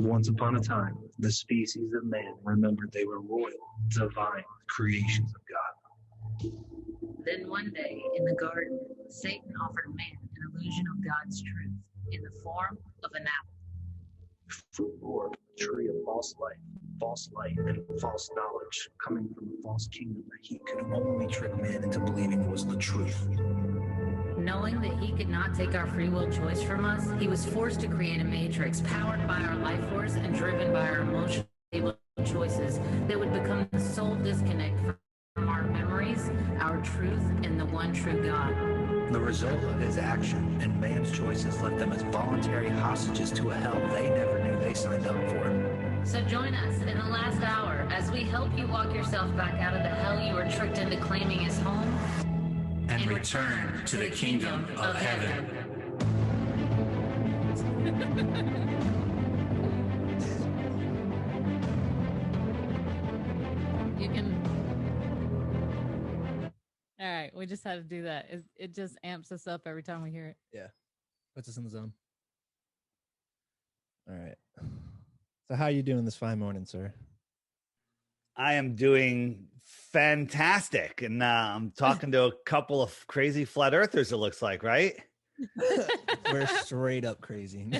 Once upon a time, the species of man remembered they were royal, divine creations of God. Then one day in the garden, Satan offered man an illusion of God's truth in the form of an apple. Fruit bore a tree of false light, and false knowledge, coming from a false kingdom that he could only trick man into believing was the truth. Knowing that he could not take our free will choice from us, he was forced to create a matrix powered by our life force and driven by our emotional choices that would become the sole disconnect from our memories, our truth, and the one true God. The result of his action and man's choices left them as voluntary hostages to a hell they never knew they signed up for. So join us in the last hour as we help you walk yourself back out of the hell you were tricked into claiming as home and return to the kingdom of heaven. You can. All right, we just had to do that. It just amps us up every time we hear it. Yeah, puts us in the zone. All right. So how are you doing this fine morning, sir? I am doing fantastic. And I'm talking to a couple of crazy flat earthers, it looks like, right? We're straight up crazy.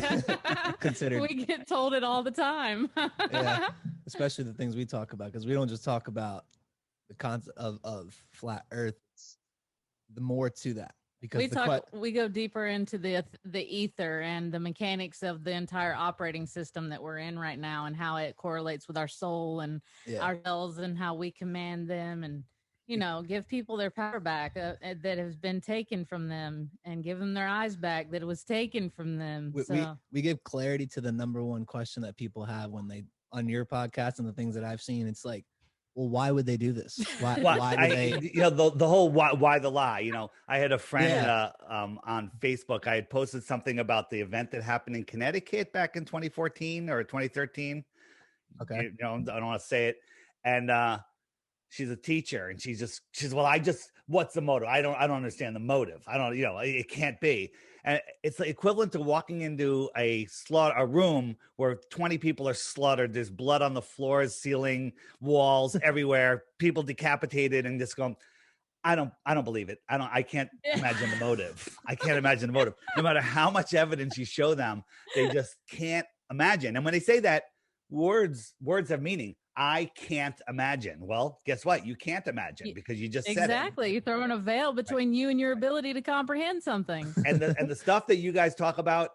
Considered. We get told it all the time. Yeah, especially the things we talk about, because we don't just talk about the concept of flat earth. It's the more to that. Because we go deeper into the ether and the mechanics of the entire operating system that we're in right now, and how it correlates with our soul and our cells, and how we command them, and give people their power back that has been taken from them, and give them their eyes back that it was taken from them. We give clarity to the number one question that people have when they on your podcast, and the things that I've seen. It's like, well, why would they do this? Why do they? The whole why the lie? I had a friend on Facebook. I had posted something about the event that happened in Connecticut back in 2014 or 2013. Okay, I don't want to say it. And she's a teacher, and she's what's the motive? I don't understand the motive. I don't, it can't be. And it's the equivalent to walking into a room where 20 people are slaughtered. There's blood on the floors, ceiling, walls, everywhere, people decapitated, and just going, I don't believe it. I can't imagine the motive. I can't imagine the motive. No matter how much evidence you show them, they just can't imagine. And when they say that, words have meaning. I can't imagine. Well, guess what? You can't imagine, because you just said it. Exactly. You're throwing a veil between you and your ability to comprehend something. And the stuff that you guys talk about,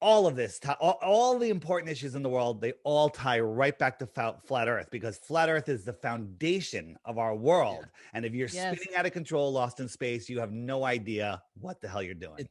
all of this, all the important issues in the world, they all tie right back to flat Earth, because flat Earth is the foundation of our world. Yeah. And if you're spinning out of control, lost in space, you have no idea what the hell you're doing.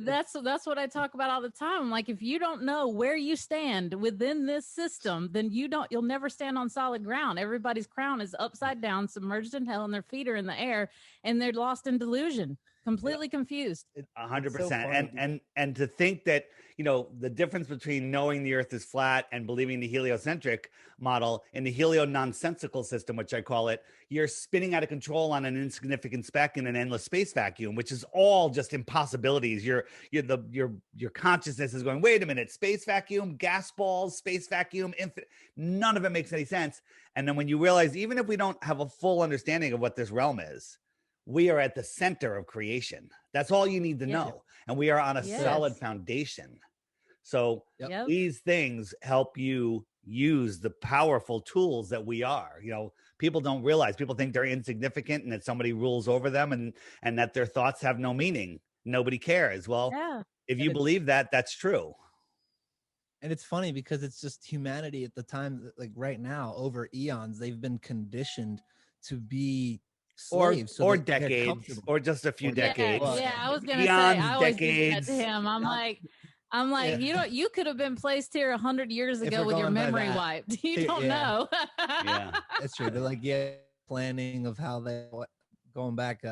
That's what I talk about all the time. Like, if you don't know where you stand within this system, then you'll never stand on solid ground. Everybody's crown is upside down, submerged in hell, and their feet are in the air, and they're lost in delusion, completely confused. 100%. And to think that, the difference between knowing the Earth is flat and believing the heliocentric model, in the helio-nonsensical system, which I call it, you're spinning out of control on an insignificant speck in an endless space vacuum, which is all just impossibilities. Your consciousness is going, wait a minute, space vacuum, gas balls, space vacuum, infinite. None of it makes any sense. And then when you realize, even if we don't have a full understanding of what this realm is, we are at the center of creation. That's all you need to know. And we are on a solid foundation. So these things help you use the powerful tools that we are. People don't realize, people think they're insignificant and that somebody rules over them, and that their thoughts have no meaning. Nobody cares. Well, if you believe that, that's true. And it's funny, because it's just humanity at the time, like right now, over eons, they've been conditioned to be slaves, or decades, or just a few decades. Yeah, I was gonna say, I always do that to him. I'm like, you could have been placed here 100 years ago with your memory wiped. You don't know. Yeah, that's true. They're like, planning of how they going back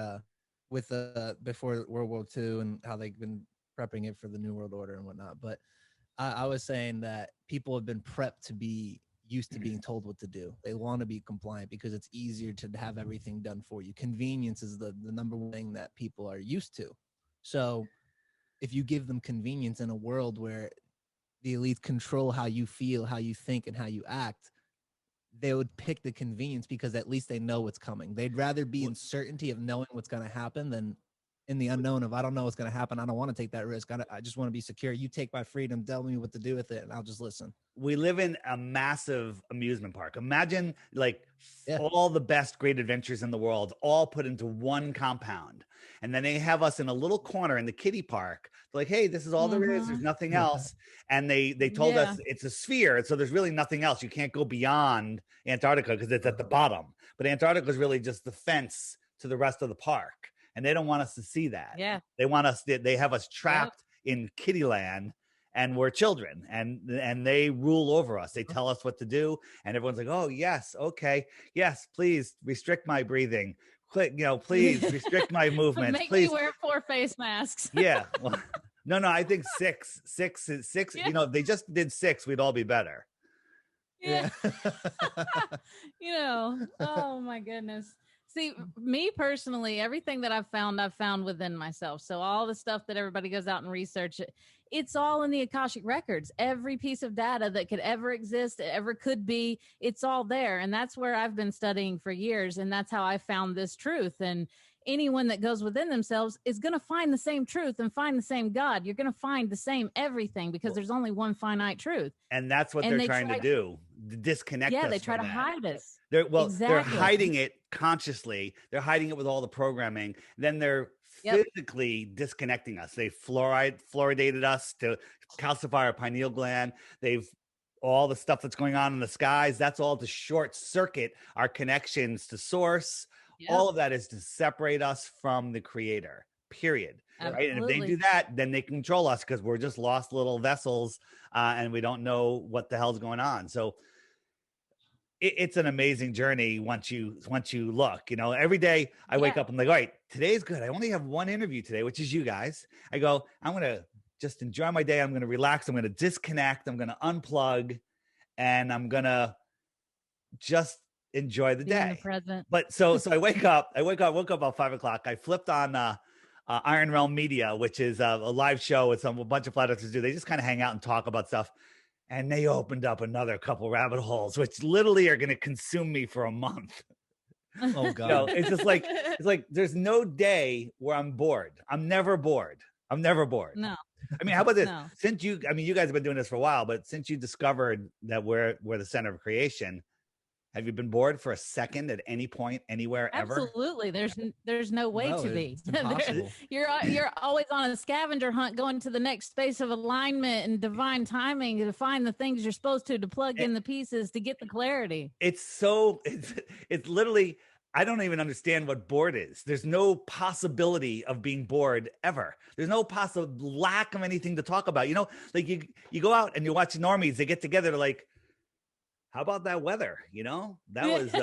with before World War II, and how they've been prepping it for the New World Order and whatnot. But I was saying that people have been prepped to be used to being told what to do. They want to be compliant because it's easier to have everything done for you. Convenience is the number one thing that people are used to. So if you give them convenience in a world where the elites control how you feel, how you think, and how you act, they would pick the convenience because at least they know what's coming. They'd rather be in certainty of knowing what's going to happen than in the unknown of I don't know what's going to happen. I don't want to take that risk. I just want to be secure. You take my freedom, tell me what to do with it, and I'll just listen. We live in a massive amusement park. Imagine like all the best great adventures in the world all put into one compound. And then they have us in a little corner in the kiddie park. They're like, hey, this is all there is. There's nothing else. And they told us it's a sphere. So there's really nothing else. You can't go beyond Antarctica because it's at the bottom. But Antarctica is really just the fence to the rest of the park. And they don't want us to see that. Yeah. They have us trapped in kiddie land. And we're children, and they rule over us. They tell us what to do, and everyone's like, "Oh yes, okay, yes, please restrict my breathing. Please restrict my movements. Make please me wear 4 face masks." Yeah, well, no, I think six is 6. Yeah. You know, if they just did 6, we'd all be better. Yeah. Oh my goodness. See, me personally, everything that I've found within myself. So all the stuff that everybody goes out and research, it's all in the Akashic records. Every piece of data that could ever exist, ever could be, it's all there. And that's where I've been studying for years. And that's how I found this truth. And anyone that goes within themselves is going to find the same truth and find the same God. You're going to find the same everything because there's only one finite truth. And that's what they're trying to do. Disconnect us. Yeah, they try to hide us. They're hiding it consciously. They're hiding it with all the programming. Then they're physically disconnecting us. They fluoridated us to calcify our pineal gland. They've all the stuff that's going on in the skies. That's all to short circuit our connections to source. Yep. All of that is to separate us from the creator, period. Right? And if they do that, then they control us because we're just lost little vessels and we don't know what the hell's going on. So it's an amazing journey once you look. Every day I wake up and I'm like, all right, today's good. I only have one interview today, which is you guys. I go, I'm going to just enjoy my day. I'm going to relax. I'm going to disconnect. I'm going to unplug, and I'm going to just enjoy the day. In the present. But so I woke up about 5 o'clock. I flipped on Iron Realm Media, which is a live show with a bunch of flat earthers do. They just kind of hang out and talk about stuff. And they opened up another couple rabbit holes, which literally are going to consume me for a month. Oh God. It's just like, there's no day where I'm bored. I'm never bored. No. I mean, how about this? No. You guys have been doing this for a while, but since you discovered that we're the center of creation, have you been bored for a second at any point, anywhere, ever? Absolutely. There's no way to be. It's impossible. You're always on a scavenger hunt, going to the next space of alignment and divine timing to find the things you're supposed to plug in the pieces to get the clarity. It's literally, I don't even understand what bored is. There's no possibility of being bored ever. There's no possible lack of anything to talk about. Like you go out and you watch normies, they get together, they're like, how about that weather? That was,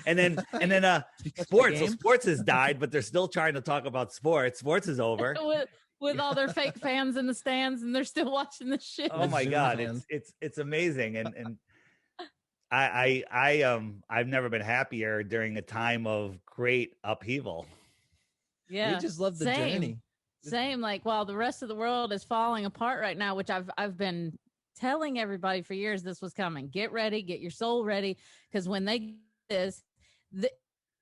and then sports. So sports has died, but they're still trying to talk about sports. Sports is over with all their fake fans in the stands, and they're still watching the shit. Oh my God, it's amazing, and I've never been happier during a time of great upheaval. Yeah, we just love the journey. Same, like while the rest of the world is falling apart right now, which I've been telling everybody for years this was coming. Get ready, get your soul ready, because when they get this, it's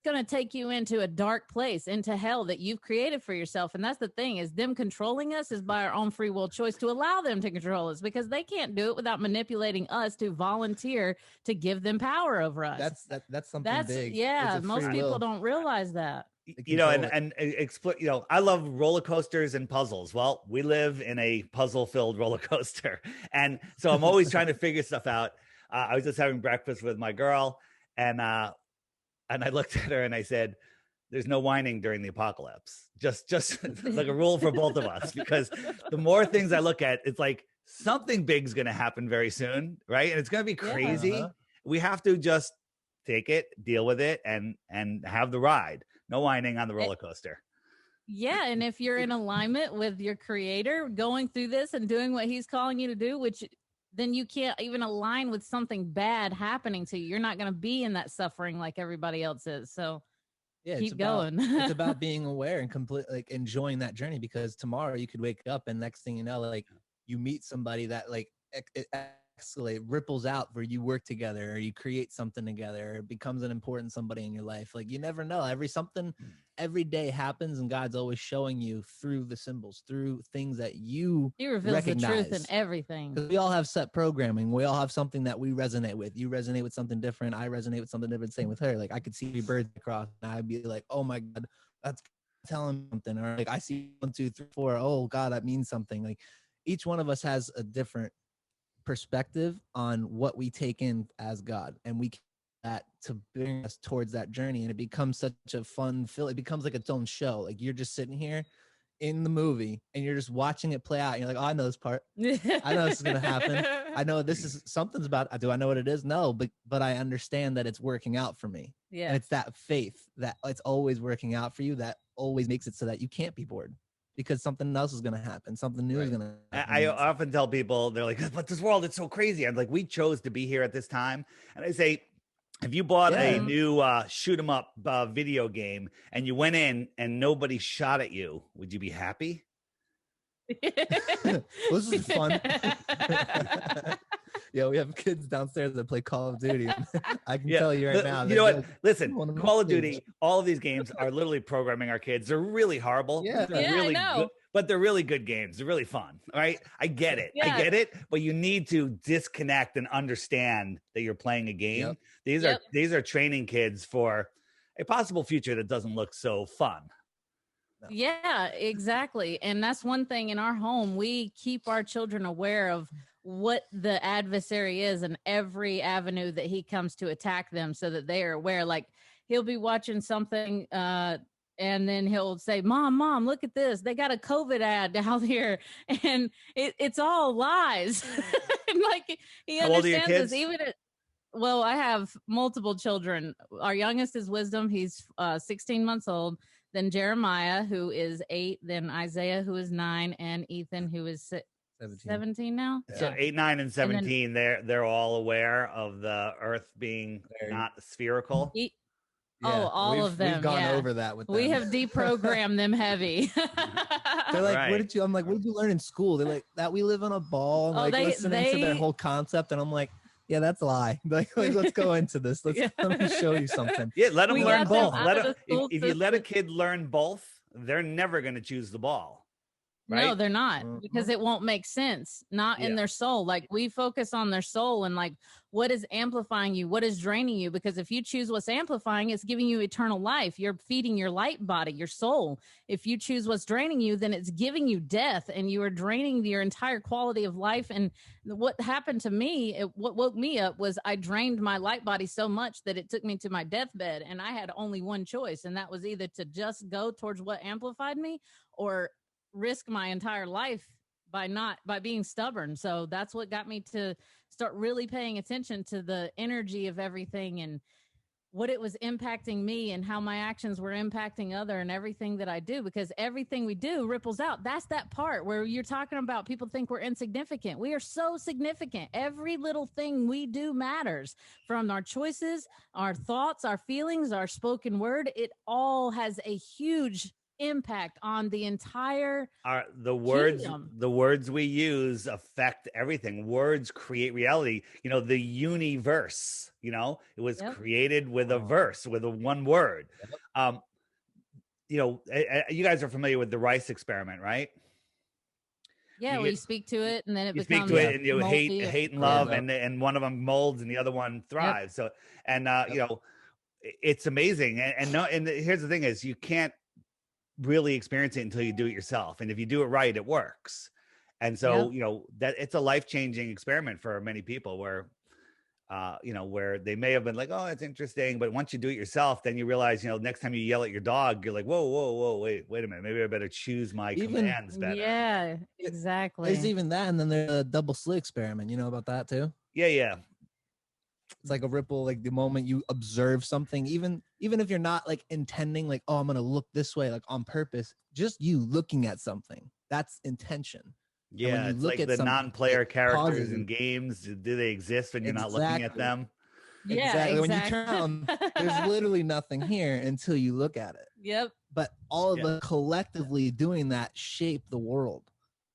going to take you into a dark place, into hell that you've created for yourself. And that's the thing, is them controlling us is by our own free will choice to allow them to control us, because they can't do it without manipulating us to volunteer to give them power over us. That's something big. Yeah, most people don't realize that. I love roller coasters and puzzles. Well, we live in a puzzle-filled roller coaster, and so I'm always trying to figure stuff out. I was just having breakfast with my girl, and I looked at her and I said, "There's no whining during the apocalypse. Just like a rule for both of us, because the more things I look at, it's like something big's going to happen very soon, right? And it's going to be crazy. Yeah. We have to just take it, deal with it, and have the ride." No whining on the roller coaster. Yeah, and if you're in alignment with your creator, going through this and doing what he's calling you to do, which then you can't even align with something bad happening to you. You're not going to be in that suffering like everybody else is. So keep going. It's about being aware and enjoying that journey, because tomorrow you could wake up and next thing you know, like you meet somebody that like it escalate ripples out where you work together or you create something together, or it becomes an important somebody in your life. Like you never know. Every day happens, and God's always showing you through the symbols, through things that you He reveals recognize. the truth in everything. Because we all have set programming. We all have something that we resonate with. You resonate with something different. I resonate with something different. Same with her. Like I could see 3 birds across, and I'd be like, "Oh my God, that's telling me something." Or like I see 1, 2, 3, 4. Oh God, that means something. Like each one of us has a different perspective on what we take in as God, and we that to bring us towards that journey, and it becomes such a fun feel. It becomes like its own show. Like you're just sitting here in the movie and you're just watching it play out, and you're like, oh, I know this part. I know this is gonna happen. I know this is something's about. Do I know what it is? No, but I understand that it's working out for me. Yeah, and it's that faith that it's always working out for you that always makes it so that you can't be bored, because something else is going to happen. Something new is going to happen. I often tell people, they're like, but this world is so crazy. I'm like, we chose to be here at this time. And I say, if you bought a new shoot 'em up video game and you went in and nobody shot at you, would you be happy? Well, this is fun. Yeah, we have kids downstairs that play Call of Duty. I can tell you right now. You know what? Listen, Call of Duty, all of these games are literally programming our kids. They're really horrible. Yeah, they're really good, but they're really good games. They're really fun. All right. I get it. Yeah. I get it. But you need to disconnect and understand that you're playing a game. Yep. These are training kids for a possible future that doesn't look so fun. No. Yeah, exactly. And that's one thing in our home. We keep our children aware of what the adversary is and every avenue that he comes to attack them, so that they are aware. Like he'll be watching something and then he'll say, mom, look at this. They got a COVID ad out here, and it's all lies. And like he understands this. Even well, I have multiple children. Our youngest is Wisdom. He's 16 months old. Then Jeremiah, who is 8. Then Isaiah, who is 9, and Ethan, who is 17 now. Yeah. So 8, 9, and 17, they're all aware of the Earth being not spherical. All of them. We've gone over that with them. We have deprogrammed them heavy. They're like, right. I'm like, what did you learn in school? They're like, that we live on a ball. And listening to their whole concept, and I'm like, yeah, that's a lie. Like let's go into this. Let me show you something. Yeah, let them learn both. If you let a kid learn both, they're never going to choose the ball. Right? No, they're not, because it won't make sense. Not in their soul. Like we focus on their soul and like what is amplifying you, what is draining you. Because if you choose what's amplifying, it's giving you eternal life. You're feeding your light body, your soul. If you choose what's draining you, then it's giving you death, and you are draining your entire quality of life. And what happened to me, what woke me up was I drained my light body so much that it took me to my deathbed, and I had only one choice, and that was either to just go towards what amplified me or risk my entire life by being stubborn. So that's what got me to start really paying attention to the energy of everything and what it was impacting me and how my actions were impacting other and everything that I do, because everything we do ripples out. That's that part where you're talking about people think we're insignificant. We are so significant. Every little thing we do matters, from our choices, our thoughts, our feelings, our spoken word. It all has a huge impact on the entire the words we use affect everything. Words create reality. The universe, it was created with a verse, with a one word. You guys are familiar with the rice experiment, right? Yeah, we speak to it, and then it becomes speak to it, and you hate and love, and one of them molds and the other one thrives. So it's amazing. And here's the thing: is you can't really experience it until you do it yourself, and if you do it right, it works. And so that it's a life-changing experiment for many people, where where they may have been like, oh, it's interesting, but once you do it yourself, then you realize, next time you yell at your dog, you're like, whoa, wait a minute, maybe I better choose my commands better. Yeah, exactly. There's even that, and then there's a double slit experiment. You know about that too? Yeah. It's like a ripple, like the moment you observe something, even if you're not like intending, like, oh, I'm going to look this way, like on purpose, just you looking at something, that's intention. Yeah, it's like the non-player characters in games. Do they exist when you're not looking at them? Yeah, exactly. When you turn on, there's literally nothing here until you look at it. Yep. But all of us collectively doing that shape the world.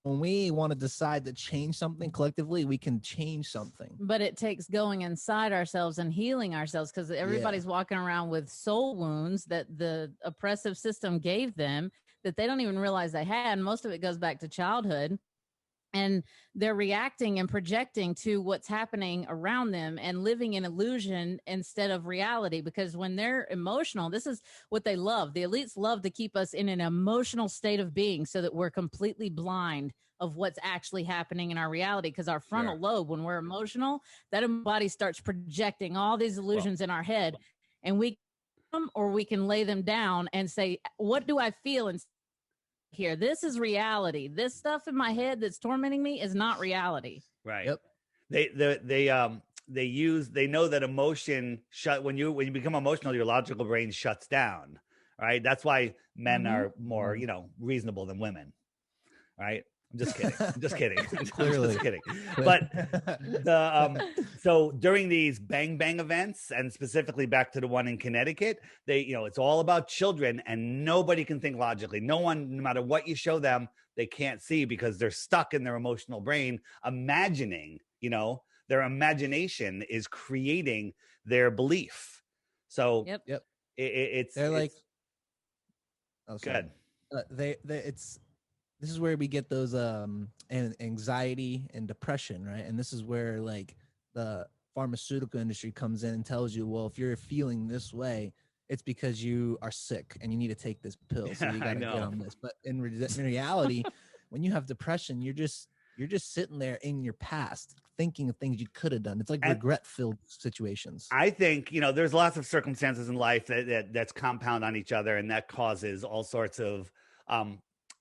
when we want to decide to change something collectively, we can change something. But it takes going inside ourselves and healing ourselves, because everybody's walking around with soul wounds that the oppressive system gave them that they don't even realize they had. Most of it goes back to childhood. And they're reacting and projecting to what's happening around them and living in illusion instead of reality. Because when they're emotional, this is what they love. The elites love to keep us in an emotional state of being so that we're completely blind of what's actually happening in our reality. Because our frontal lobe, when we're emotional, that body starts projecting all these illusions in our head, and we can lay them down and say, what do I feel? And here, this is reality. This stuff in my head that's tormenting me is not reality. Right. Yep. They know that emotion when you become emotional, your logical brain shuts down. Right. That's why men are more, reasonable than women. Right. I'm just kidding. I'm just kidding. Clearly. Just kidding. But so during these bang bang events, and specifically back to the one in Connecticut, it's all about children, and nobody can think logically. No one, no matter what you show them, they can't see because they're stuck in their emotional brain, imagining. Their imagination is creating their belief. So it's like, oh, good. This is where we get those anxiety and depression, right? And this is where like the pharmaceutical industry comes in and tells you, well, if you're feeling this way, it's because you are sick and you need to take this pill. So you got to get on this. But in reality, when you have depression, you're just sitting there in your past thinking of things you could have done. It's like regret-filled situations. I think, there's lots of circumstances in life that's compound on each other, and that causes all sorts of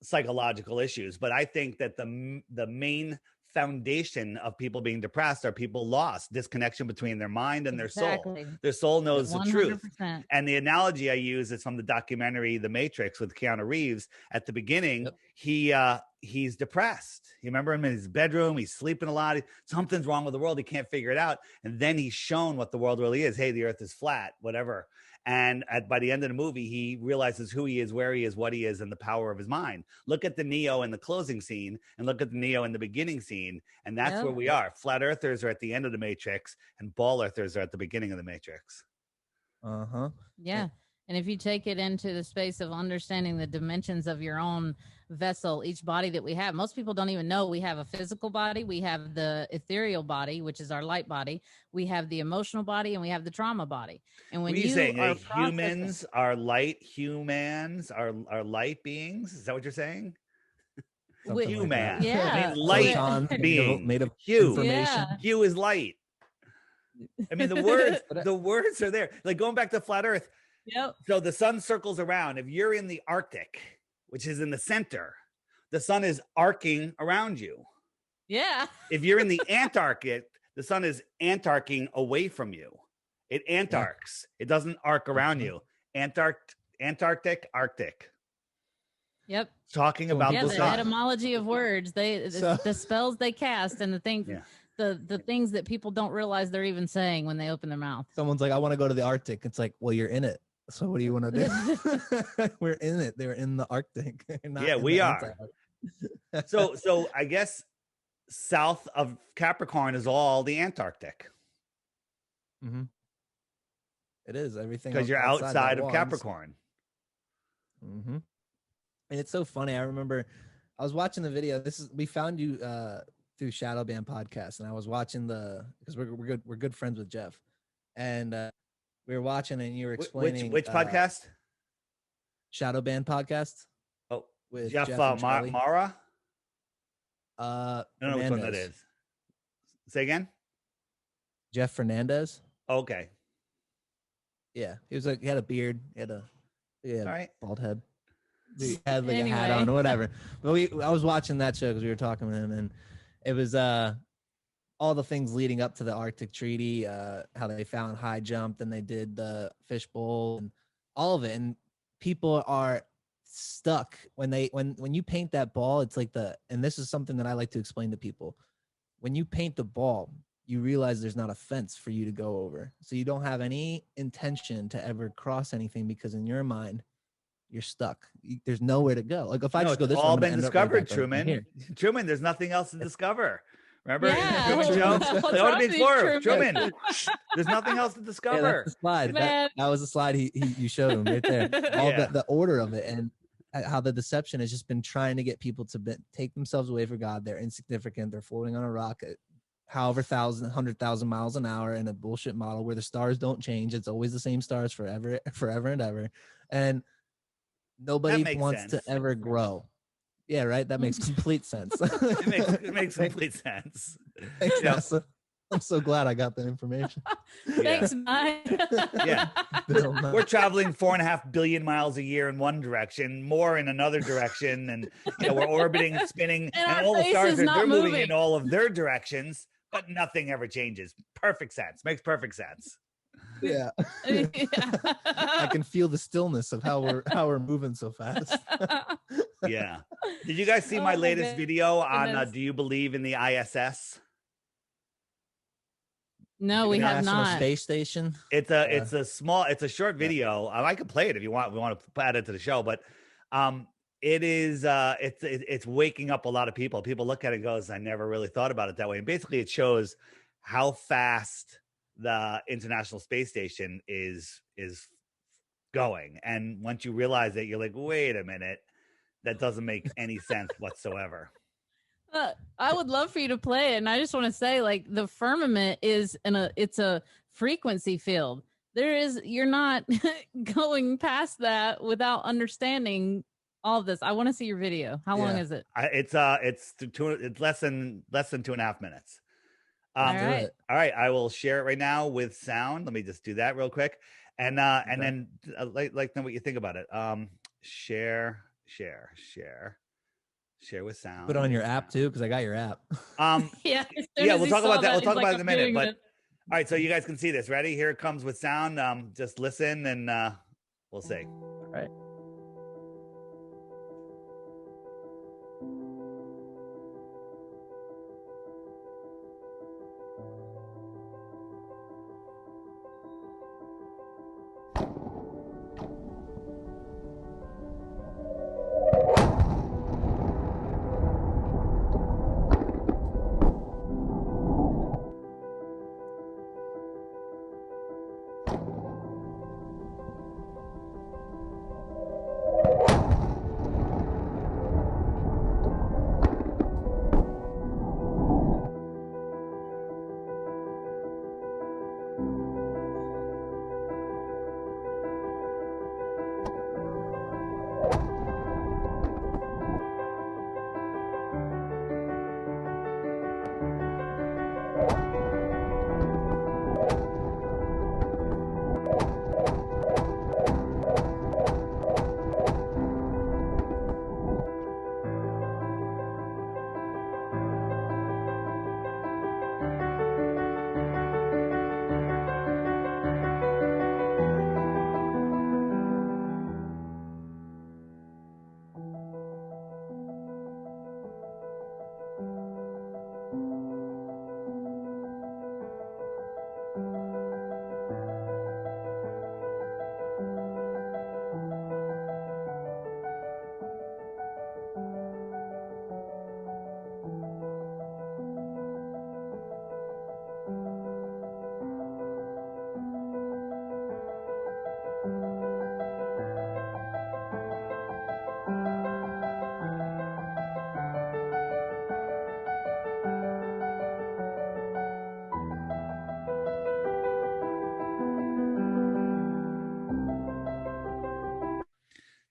psychological issues. But I think that the main foundation of people being depressed are people lost disconnection between their mind and their soul. Their soul knows 100%. The truth. And the analogy I use is from the documentary The Matrix with Keanu Reeves. At the beginning, he's depressed. You remember him in his bedroom, he's sleeping a lot, something's wrong with the world, he can't figure it out. And then he's shown what the world really is. Hey, the earth is flat, whatever. And by the end of the movie, he realizes who he is, where he is, what he is, and the power of his mind. Look at the Neo in the closing scene and look at the Neo in the beginning scene. And that's where we are. Flat earthers are at the end of the Matrix and ball earthers are at the beginning of the Matrix. Yeah. And if you take it into the space of understanding the dimensions of your own vessel, each body that we have, most people don't even know we have a physical body. We have the ethereal body, which is our light body. We have the emotional body, and we have the trauma body. And when you saying humans are light, humans are light beings, is that what you're saying? Human, yeah, light being made of hue. Hue is light. I mean, the words are there. Like going back to flat Earth. Yep. So the sun circles around. If you're in the Arctic, which is in the center, the sun is arcing around you. Yeah. If you're in the Antarctic, the sun is antarcing away from you. It antarcs. It doesn't arc around you. Antarctic, Arctic. Yep. Talking about the etymology of words, the spells they cast, and the things. Yeah. The things that people don't realize they're even saying when they open their mouth. Someone's like, I want to go to the Arctic. It's like, well, you're in it. So what do you want to do? We're in it. They're in the Arctic. Yeah, we are. So I guess south of Capricorn is all the Antarctic. Mm-hmm. It is everything because you're outside of Capricorn. Mm-hmm. And it's so funny. I remember I was watching the video. We found you through Shadow Band podcast, and I was watching because we're good friends with Jeff, and we were watching, and you were explaining which podcast? Shadow Band podcast. Oh, with Jeff Mara. I don't know which one that is. Say again. Jeff Fernandez. Okay. Yeah, he had a beard. He had a bald head. He had like a hat on or whatever. But I was watching that show because we were talking to him, and it was all the things leading up to the Arctic Treaty, how they found high jump, then they did the fishbowl, and all of it. And people are stuck when you paint that ball. It's like and this is something that I like to explain to people. When you paint the ball, you realize there's not a fence for you to go over. So you don't have any intention to ever cross anything because in your mind, you're stuck. There's nowhere to go. Like if I No, just go it's this way, all I'm gonna been end up right discovered, back over Truman. here. Truman, there's nothing else to discover. Remember in the Yeah, Truman what's- Show? what's Like, I want to be wrong with you, explorer. Truman, there's nothing else to Yeah, discover. that's the slide. Man. That was the slide you showed him right there. All Yeah. the order of it and how the deception has just been trying to get people to take themselves away from God. They're insignificant. They're floating on a rock at however 100,000 miles an hour in a bullshit model where the stars don't change. It's always the same stars forever and ever. And nobody makes wants sense. to ever grow. Yeah, right. That makes complete sense. It makes complete sense. Thanks, You know, NASA. I'm so glad I got that information. Thanks, Mike. Yeah. Bill Nye. We're traveling 4.5 billion miles a year in one direction, more in another direction, and we're orbiting, spinning, And and our all the face stars is they're not moving moving. in all of their directions, but nothing ever changes. Perfect sense. Makes perfect sense. Yeah. I can feel the stillness of how we're moving so fast. Yeah. Did you guys see my Oh my latest video on goodness. do you believe in the ISS? No, we have International not. Space Station. It's a short video. I could play it if you want. We want to add it to the show, but it is it's waking up a lot of people. People look at it and goes, I never really thought about it that way. And basically it shows how fast the International Space Station is going. And once you realize it, you're like, wait a minute, that doesn't make any sense whatsoever. I would love for you to play it, and I just want to say, like, the firmament is it's a frequency field. You're not going past that without understanding all of this. I want to see your video. How long is it? It's less than 2.5 minutes. All right. All right, I will share it right now with sound. Let me just do that real quick, and then like know what you think about it. Share with sound. Put it on your app too, because I got your app. Yeah. We'll talk about that. We'll talk about it in a minute. But all right, so you guys can see this. Ready? Here it comes with sound. Just listen, and we'll see. All right.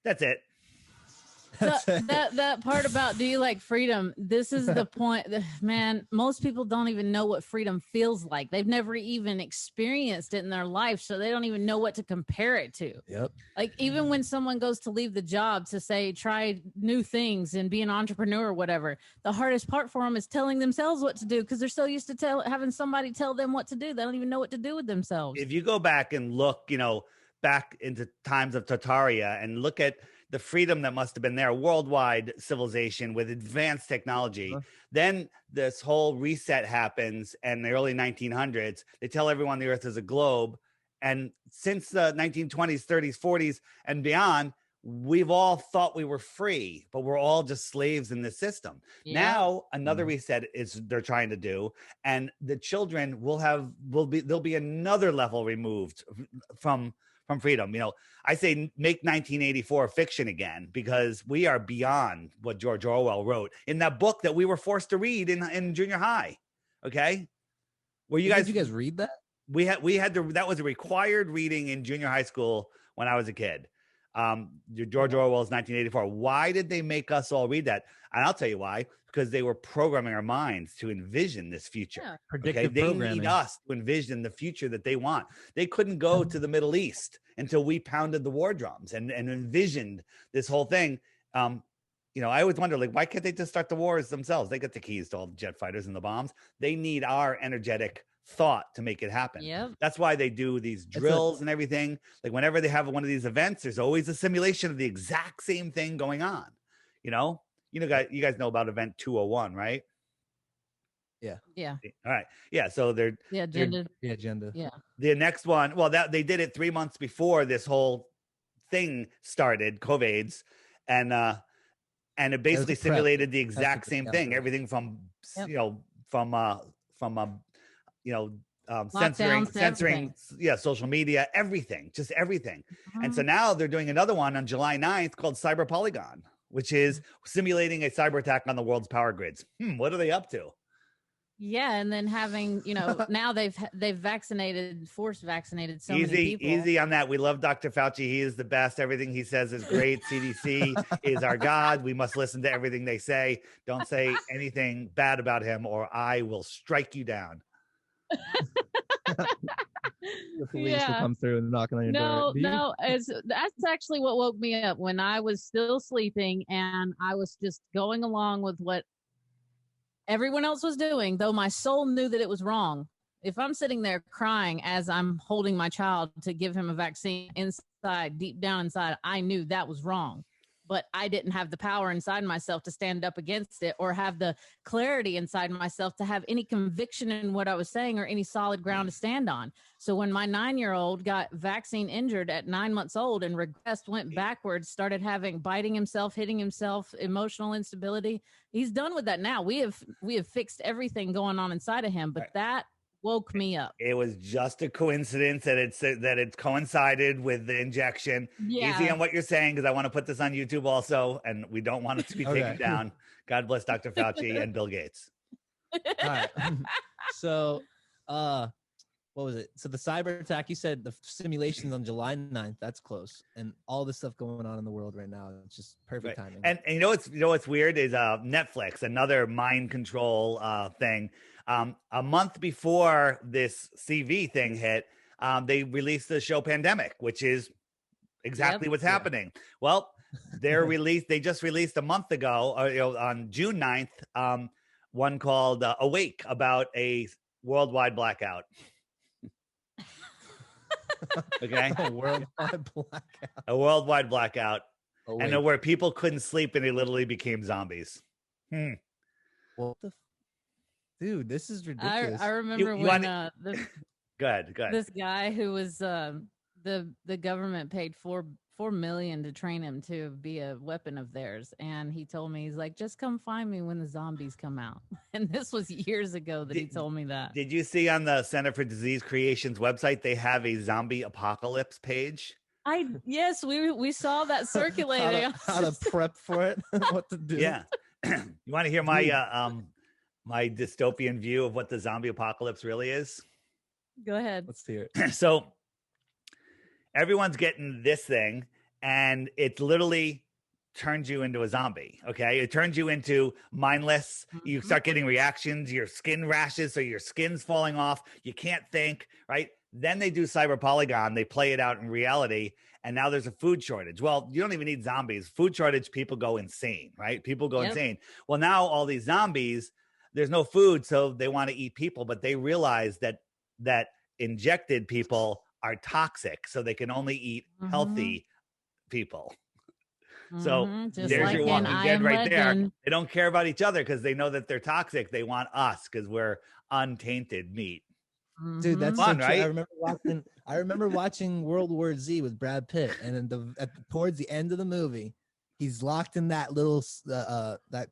That's it. That part about do you like freedom? This is the point. Man, most people don't even know what freedom feels like. They've never even experienced it in their life, so they don't even know what to compare it to. Yep. Like even when someone goes to leave the job to say try new things and be an entrepreneur or whatever, the hardest part for them is telling themselves what to do because they're so used to having somebody tell them what to do. They don't even know what to do with themselves. If you go back and look, back into times of Tartaria and look at the freedom that must have been there, worldwide civilization with advanced technology. Then this whole reset happens, and the early 1900s, they tell everyone the Earth is a globe. And since the 1920s, 30s, 40s, and beyond, we've all thought we were free, but we're all just slaves in the system. Yep. Now another reset is they're trying to do, and the children there'll be another level removed from freedom. I say make 1984 fiction again, because we are beyond what George Orwell wrote in that book that we were forced to read in junior high. Okay, did you guys read that? We had to. That was a required reading in junior high school when I was a kid. George Orwell's 1984. Why did they make us all read that? And I'll tell you why. Because they were programming our minds to envision this future. Yeah. Predictive They programming. need us to envision the future that they want. They couldn't go to the Middle East until we pounded the war drums and envisioned this whole thing. I always wonder, like, why can't they just start the wars themselves? They got the keys to all the jet fighters and the bombs. They need our energetic thought to make it happen. Yep. That's why they do these drills and everything. Like, whenever they have one of these events, there's always a simulation of the exact same thing going on. You guys know about Event 201, right? Yeah. All right. Yeah. So they're agenda. Yeah. the next one. Well, that they did it 3 months before this whole thing started, COVID's, and it basically simulated the exact same thing. Everything from censoring, social media, everything, just everything. And so now they're doing another one on July 9th called Cyber Polygon, which is simulating a cyber attack on the world's power grids. What are they up to? Yeah, and then having, now they've force vaccinated so many people. Easy on that. We love Dr. Fauci. He is the best. Everything he says is great. CDC is our God. We must listen to everything they say. Don't say anything bad about him or I will strike you down. The police will come through and knocking on your door. No, that's actually what woke me up when I was still sleeping and I was just going along with what everyone else was doing, though my soul knew that it was wrong. If I'm sitting there crying as I'm holding my child to give him a vaccine, inside, deep down inside, I knew that was wrong. But I didn't have the power inside myself to stand up against it or have the clarity inside myself to have any conviction in what I was saying or any solid ground to stand on. So when my 9-year-old got vaccine injured at 9 months old and regressed, went backwards, started biting himself, hitting himself, emotional instability, he's done with that now. We have fixed everything going on inside of him, but that woke me up. It was just a coincidence that it coincided with the injection. Yeah. Easy on what you're saying, because I want to put this on YouTube also, and we don't want it to be taken down. God bless Dr. Fauci and Bill Gates. All right. So, what was it? So the cyber attack, you said the simulations on July 9th, that's close. And all this stuff going on in the world right now, it's just perfect timing. And what's weird is Netflix, another mind control thing. A month before this CV thing hit, they released the show Pandemic, which is exactly what's happening. Well, they just released a month ago, on June 9th, one called Awake, about a worldwide blackout. Okay. A worldwide blackout. And where people couldn't sleep and they literally became zombies. What the Dude, this is ridiculous. I remember Go ahead. This guy who was the government paid $4 million to train him to be a weapon of theirs, and he told me, he's like, just come find me when the zombies come out. And this was years ago that he told me that. Did you see on the Center for Disease Creation's website they have a zombie apocalypse page? Yes, we saw that circulating. how to prep for it, what to do. Yeah. You want to hear my my dystopian view of what the zombie apocalypse really is? Go ahead. Let's hear it. So everyone's getting this thing, and it literally turns you into a zombie. Okay. It turns you into mindless. You start getting reactions, your skin rashes. So your skin's falling off. You can't think, right? Then they do Cyber Polygon. They play it out in reality. And now there's a food shortage. Well, you don't even need zombies. Food shortage, people go insane, right? People go insane. Well, now all these zombies, there's no food, so they want to eat people, but they realize that injected people are toxic, so they can only eat healthy people. So there's like your Walking Dead right there. They don't care about each other because they know that they're toxic. They want us because we're untainted meat. Dude, that's Fun, so true. right? I remember watching World War Z with Brad Pitt, and then towards the end of the movie, he's locked in that little that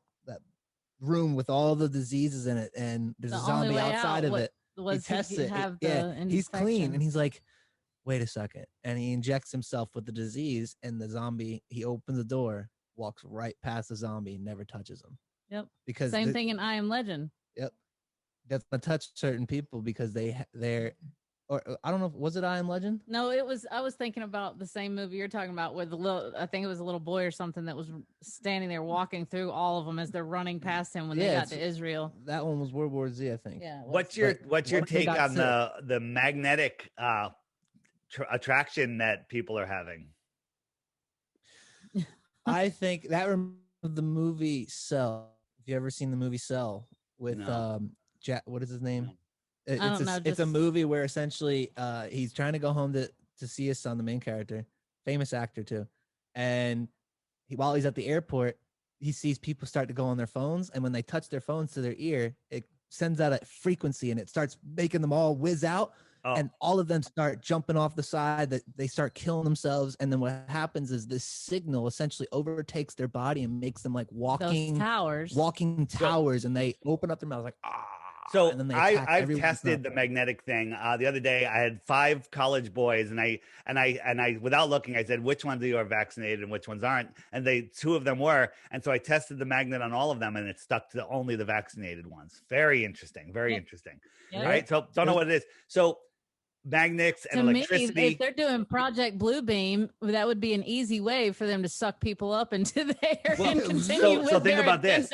room with all the diseases in it, and there's The a only zombie way outside out of it. He was tests he it. have Yeah, the he's clean, infection. and he's like, wait a second, and he injects himself with the disease, and the zombie, he opens the door, walks right past the zombie, and never touches him. Yep. Because Same thing in I Am Legend. Yep. That's gonna touch certain people because they're, or I don't know, was it I Am Legend? No, it was. I was thinking about the same movie you're talking about, with the little. I think it was a little boy or something that was standing there walking through all of them as they're running past him when they got to Israel. That one was World War Z, I think. Yeah. What's your take on the magnetic attraction that people are having? I think that reminds me of the movie Cell. Have you ever seen the movie Cell with Jack? What is his name? It's a movie where essentially he's trying to go home to see his son, the main character, famous actor too, and while he's at the airport, he sees people start to go on their phones, and when they touch their phones to their ear, it sends out a frequency, and it starts making them all whiz out. And all of them start jumping off the side, that they start killing themselves. And then what happens is this signal essentially overtakes their body and makes them like walking towers, and they open up their mouths like, ah. So and then I've tested the magnetic thing. The other day I had 5 college boys, and I without looking, I said, which ones of you are vaccinated and which ones aren't? And 2 of them were. And so I tested the magnet on all of them, and it stuck to only the vaccinated ones. Very interesting. Very interesting. Yep. Right. So don't know what it is. So magnets and electricity. Me, if they're doing Project Bluebeam, that would be an easy way for them to suck people up into there and continue. So think about this.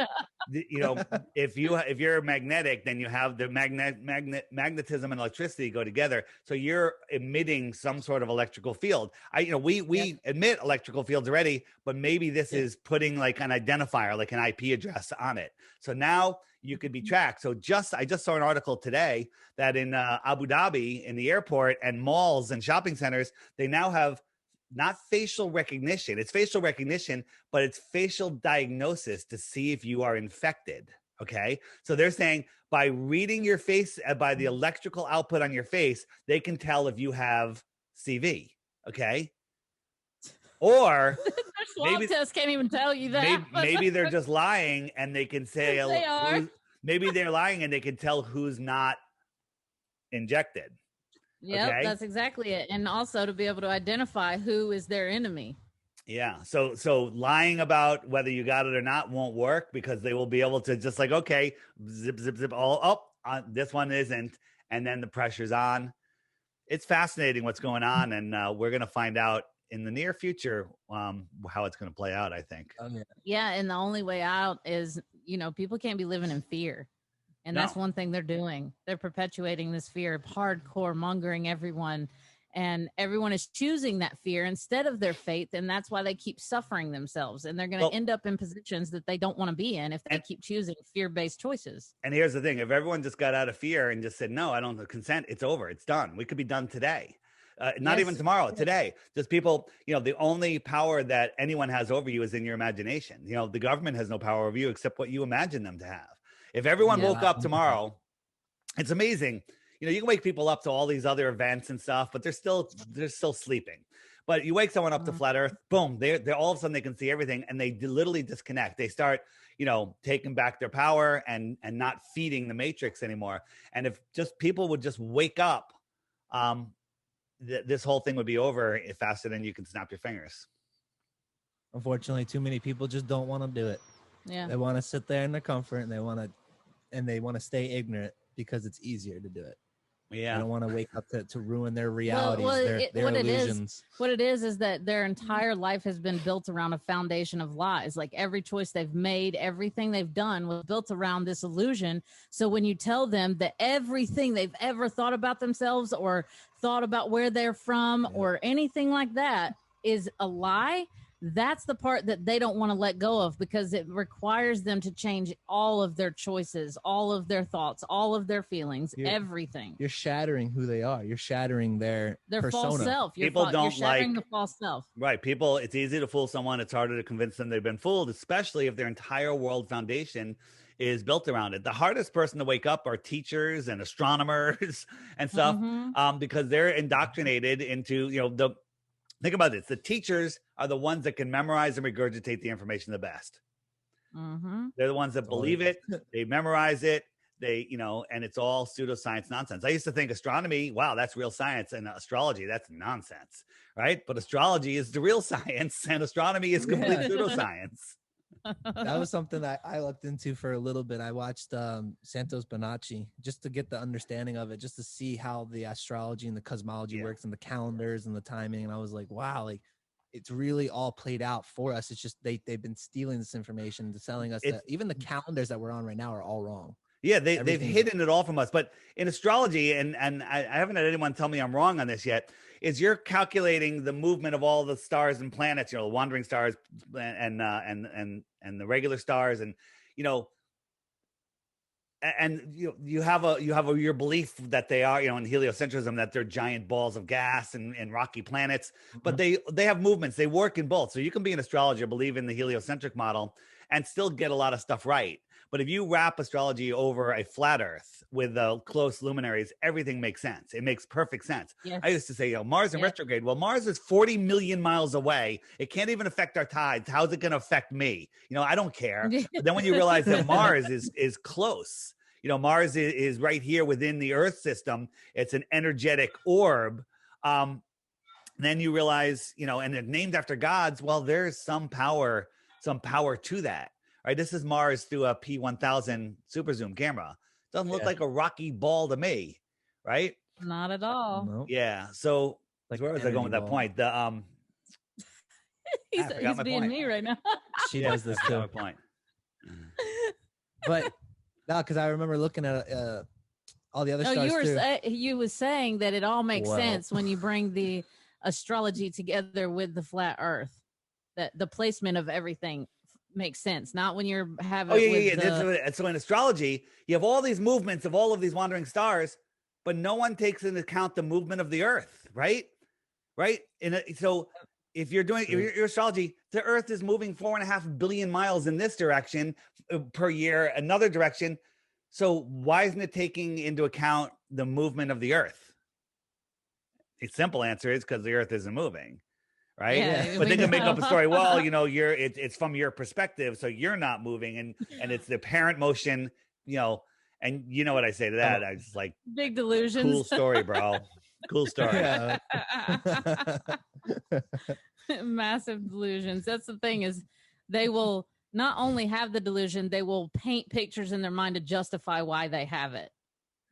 You know, if you're magnetic, then you have the magnetism and electricity go together. So you're emitting some sort of electrical field. We emit electrical fields already, but maybe this is putting like an identifier, like an IP address on it. So now you could be tracked. So I just saw an article today that in Abu Dhabi, in the airport and malls and shopping centers, they now have not facial recognition. It's facial recognition, but it's facial diagnosis to see if you are infected. Okay. So they're saying by reading your face, by the electrical output on your face, they can tell if you have CV. Okay. Or maybe tests can't even tell you that. Maybe they're just lying, and they can say they are. Maybe they're lying, and they can tell who's not injected. Yep, okay? That's exactly it. And also to be able to identify who is their enemy. Yeah. So lying about whether you got it or not won't work, because they will be able to just like, okay, zip, zip, zip. This one isn't. And then the pressure's on. It's fascinating what's going on. And we're going to find out in the near future how it's going to play out, I think. Yeah. And the only way out is, people can't be living in fear. And that's one thing they're doing. They're perpetuating this fear of hardcore mongering everyone. And everyone is choosing that fear instead of their faith. And that's why they keep suffering themselves. And they're going to end up in positions that they don't want to be in if they keep choosing fear-based choices. And here's the thing. If everyone just got out of fear and just said, no, I don't consent, it's over. It's done. We could be done today. Not even tomorrow, today. Just people, the only power that anyone has over you is in your imagination. The government has no power over you except what you imagine them to have. If everyone woke up tomorrow, it's amazing. You can wake people up to all these other events and stuff, but they're still sleeping. But you wake someone up to flat Earth, boom, they're all of a sudden they can see everything, and they literally disconnect. They start, taking back their power and not feeding the matrix anymore. And if just people would just wake up, this whole thing would be over faster than you can snap your fingers. Unfortunately, too many people just don't want to do it. Yeah, they want to sit there in their comfort, and they want to stay ignorant because it's easier to do it. Yeah, they don't want to wake up to ruin their realities, their illusions. What it is that their entire life has been built around a foundation of lies. Like every choice they've made, everything they've done was built around this illusion. So when you tell them that everything they've ever thought about themselves or thought about where they're from or anything like that is a lie, that's the part that they don't want to let go of, because it requires them to change all of their choices, all of their thoughts, all of their feelings, everything. You're shattering who they are. You're shattering their persona. False self. You're shattering the false self. Right. People, it's easy to fool someone. It's harder to convince them they've been fooled, especially if their entire world foundation is built around it. The hardest person to wake up are teachers and astronomers and stuff, because they're indoctrinated into, think about this. The teachers are the ones that can memorize and regurgitate the information the best. They're the ones that believe it. They memorize it. They, and it's all pseudoscience nonsense. I used to think astronomy, wow, that's real science, and astrology, that's nonsense, right? But astrology is the real science, and astronomy is complete pseudoscience. That was something that I looked into for a little bit. I watched Santos Bonacci just to get the understanding of it, just to see how the astrology and the cosmology works and the calendars and the timing. And I was like, wow, like it's really all played out for us. It's just they've been stealing this information and selling us that even the calendars that we're on right now are all wrong. Yeah, they've hidden it all from us. But in astrology, and I haven't had anyone tell me I'm wrong on this yet, is you're calculating the movement of all the stars and planets, the wandering stars and the regular stars, and you have your belief that they are, in heliocentrism, that they're giant balls of gas and rocky planets, but they have movements. They work in both. So you can be an astrologer, believe in the heliocentric model, and still get a lot of stuff right. But if you wrap astrology over a flat Earth with the close luminaries, everything makes sense. It makes perfect sense. Yes. I used to say, Mars in retrograde. Well, Mars is 40 million miles away. It can't even affect our tides. How's it going to affect me? I don't care. But then when you realize that Mars is close, Mars is right here within the Earth system. It's an energetic orb. Then you realize, and it's named after gods. Well, there's some power to that. Right, this is Mars through a P1000 super zoom camera. Doesn't look like a rocky ball to me, right? Not at all. Nope. Yeah. So where was I going with that point? The he's being point. me right now. She does this too. My point. But no, because I remember looking at all the other stars. You was saying that it all makes sense when you bring the astrology together with the flat Earth. That the placement of everything makes sense, not when you're having So in astrology, you have all these movements of all of these wandering stars, but no one takes into account the movement of the Earth, right? So if you're doing your astrology, the Earth is moving 4.5 billion miles in this direction per year, another direction. So why isn't it taking into account the movement of the Earth? The simple answer is because the Earth isn't moving. Right. Yeah, but they can make up a story. Well, it's from your perspective. So you're not moving and it's the apparent motion, and you know what I say to that? I just like big delusions. Cool story, bro. Cool story. Yeah. Massive delusions. That's the thing is they will not only have the delusion, they will paint pictures in their mind to justify why they have it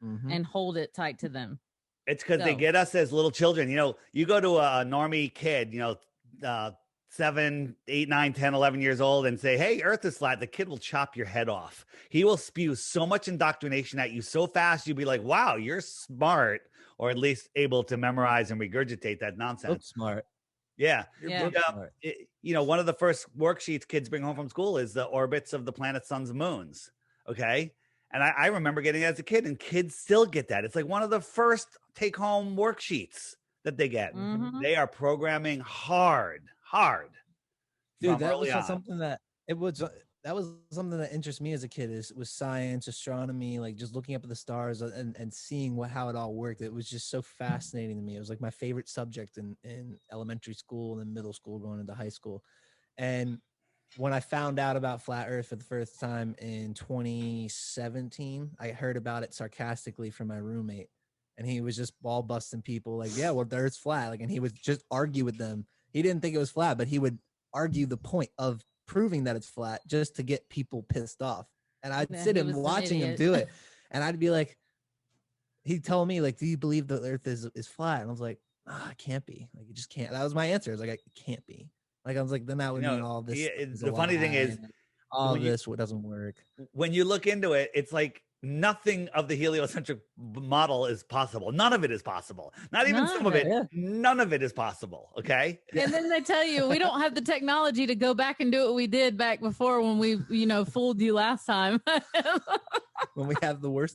and hold it tight to them. It's because they get us as little children. You go to a normie kid, 7, 8, 9, 10, 11 years old and say, hey, Earth is flat. The kid will chop your head off. He will spew so much indoctrination at you so fast. You'll be like, wow, you're smart, or at least able to memorize and regurgitate that nonsense. Look smart. Yeah. Smart. One of the first worksheets kids bring home from school is the orbits of the planets, suns, and moons. Okay. And I remember getting it as a kid, and kids still get that. It's like one of the first take-home worksheets that they get. They are programming hard. Dude, that was something that something that interests me as a kid was science, astronomy, like just looking up at the stars and seeing how it all worked. It was just so fascinating to me. It was like my favorite subject in elementary school and then middle school going into high school. And when I found out about flat Earth for the first time in 2017, I heard about it sarcastically from my roommate, and he was just ball busting people like, yeah, well, the Earth's flat. Like, and he would just argue with them. He didn't think it was flat, but he would argue the point of proving that it's flat just to get people pissed off. And I'd sit and watching him do it. And I'd be like, he'd tell me like, do you believe the Earth is flat? And I was like, it can't be. Like, it just can't. That was my answer. I was like, it can't be. Like, I was like, then that would mean all this. The funny thing is, all this doesn't work. When you look into it, it's like nothing of the heliocentric model is possible. None of it is possible. Not even some of it. Yeah. None of it is possible. Okay. And then they tell you we don't have the technology to go back and do what we did back before when we, fooled you last time. When we have worse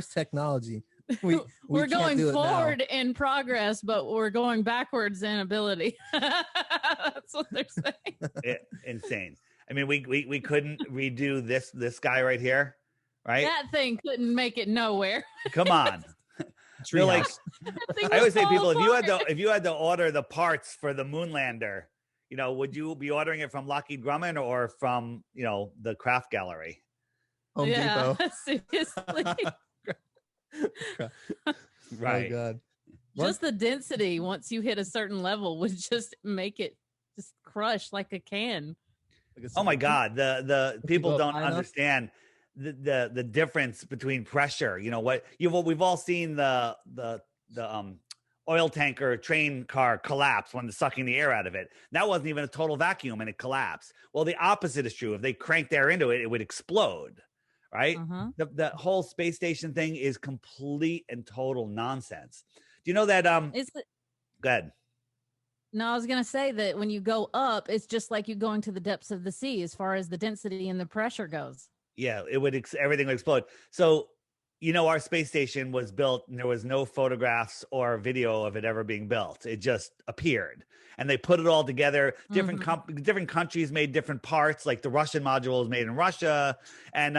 technology. We're going forward in progress, but we're going backwards in ability. That's what they're saying. Insane. I mean, we couldn't redo this guy right here, right? That thing couldn't make it nowhere. Come on. They're like, I always say, people, if you had to order the parts for the Moonlander, would you be ordering it from Lockheed Grumman or from the Craft Gallery? Home Depot. Seriously. Right. Oh God. Just the density once you hit a certain level would just make it just crush like a can. Oh my God. The people don't understand the difference between pressure. We've all seen the oil tanker train car collapse when they're sucking the air out of it. That wasn't even a total vacuum and it collapsed. Well, the opposite is true. If they cranked air into it, it would explode. Right? The whole space station thing is complete and total nonsense. Do you know that go ahead. No, I was going to say that when you go up, it's just like you going to the depths of the sea as far as the density and the pressure goes. Yeah, everything would explode. So, our space station was built and there was no photographs or video of it ever being built. It just appeared and they put it all together. Different countries made different parts, like the Russian module was made in Russia. And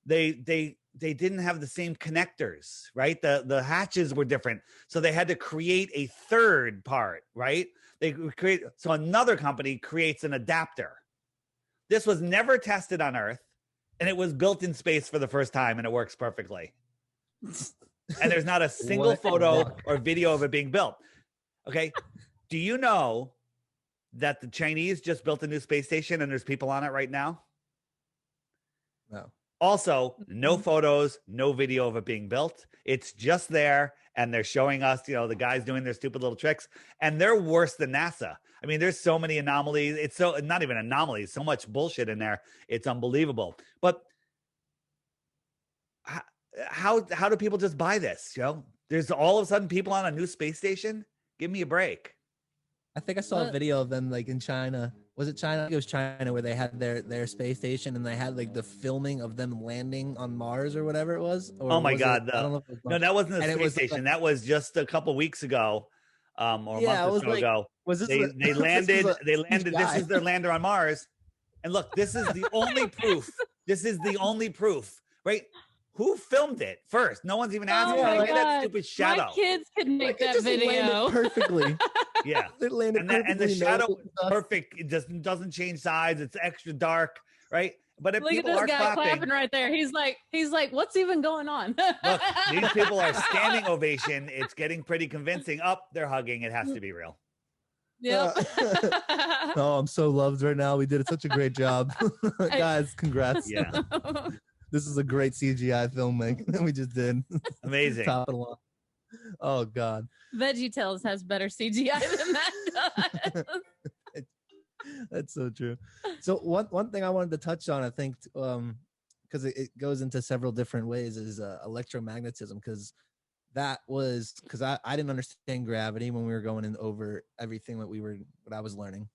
they didn't have the same connectors, right? The hatches were different. So they had to create a third part, right? So another company creates an adapter. This was never tested on Earth and it was built in space for the first time and it works perfectly. And there's not a single photo or video of it being built. Okay. Do you know that the Chinese just built a new space station and there's people on it right now? No. Also, no photos, no video of it being built. It's just there. And they're showing us, the guys doing their stupid little tricks. And they're worse than NASA. I mean, there's so many anomalies. It's not even anomalies, so much bullshit in there. It's unbelievable. But how do people just buy this? There's all of a sudden people on a new space station. Give me a break. I think I saw a video of them like in China. Was it China? I think it was China where they had their space station and they had like the filming of them landing on Mars or whatever it was. Or oh my God. I don't know if it was no, that wasn't the space station. That was just a couple weeks ago. Or a month or so ago. Was this they landed. This is their lander on Mars. And look, this is the only proof. This is the only proof, right? Who filmed it first? No one's even asking. Look at that stupid shadow. My kids could make that video perfectly. Yeah, it landed and the shadow is perfect. It just doesn't change size. It's extra dark, right? But if look people at this are guy clapping right there. He's like, what's even going on? Look, these people are standing ovation. It's getting pretty convincing. Up, they're hugging. It has to be real. Yeah. Oh, I'm so loved right now. We did such a great job, guys. Congrats. Yeah. This is a great CGI filmmaking that we just did. Amazing. Top of the line. Oh God. VeggieTales has better CGI than that does. That's so true. So one thing I wanted to touch on, I think, because it goes into several different ways, is electromagnetism. Because I didn't understand gravity when we were going in over everything what I was learning.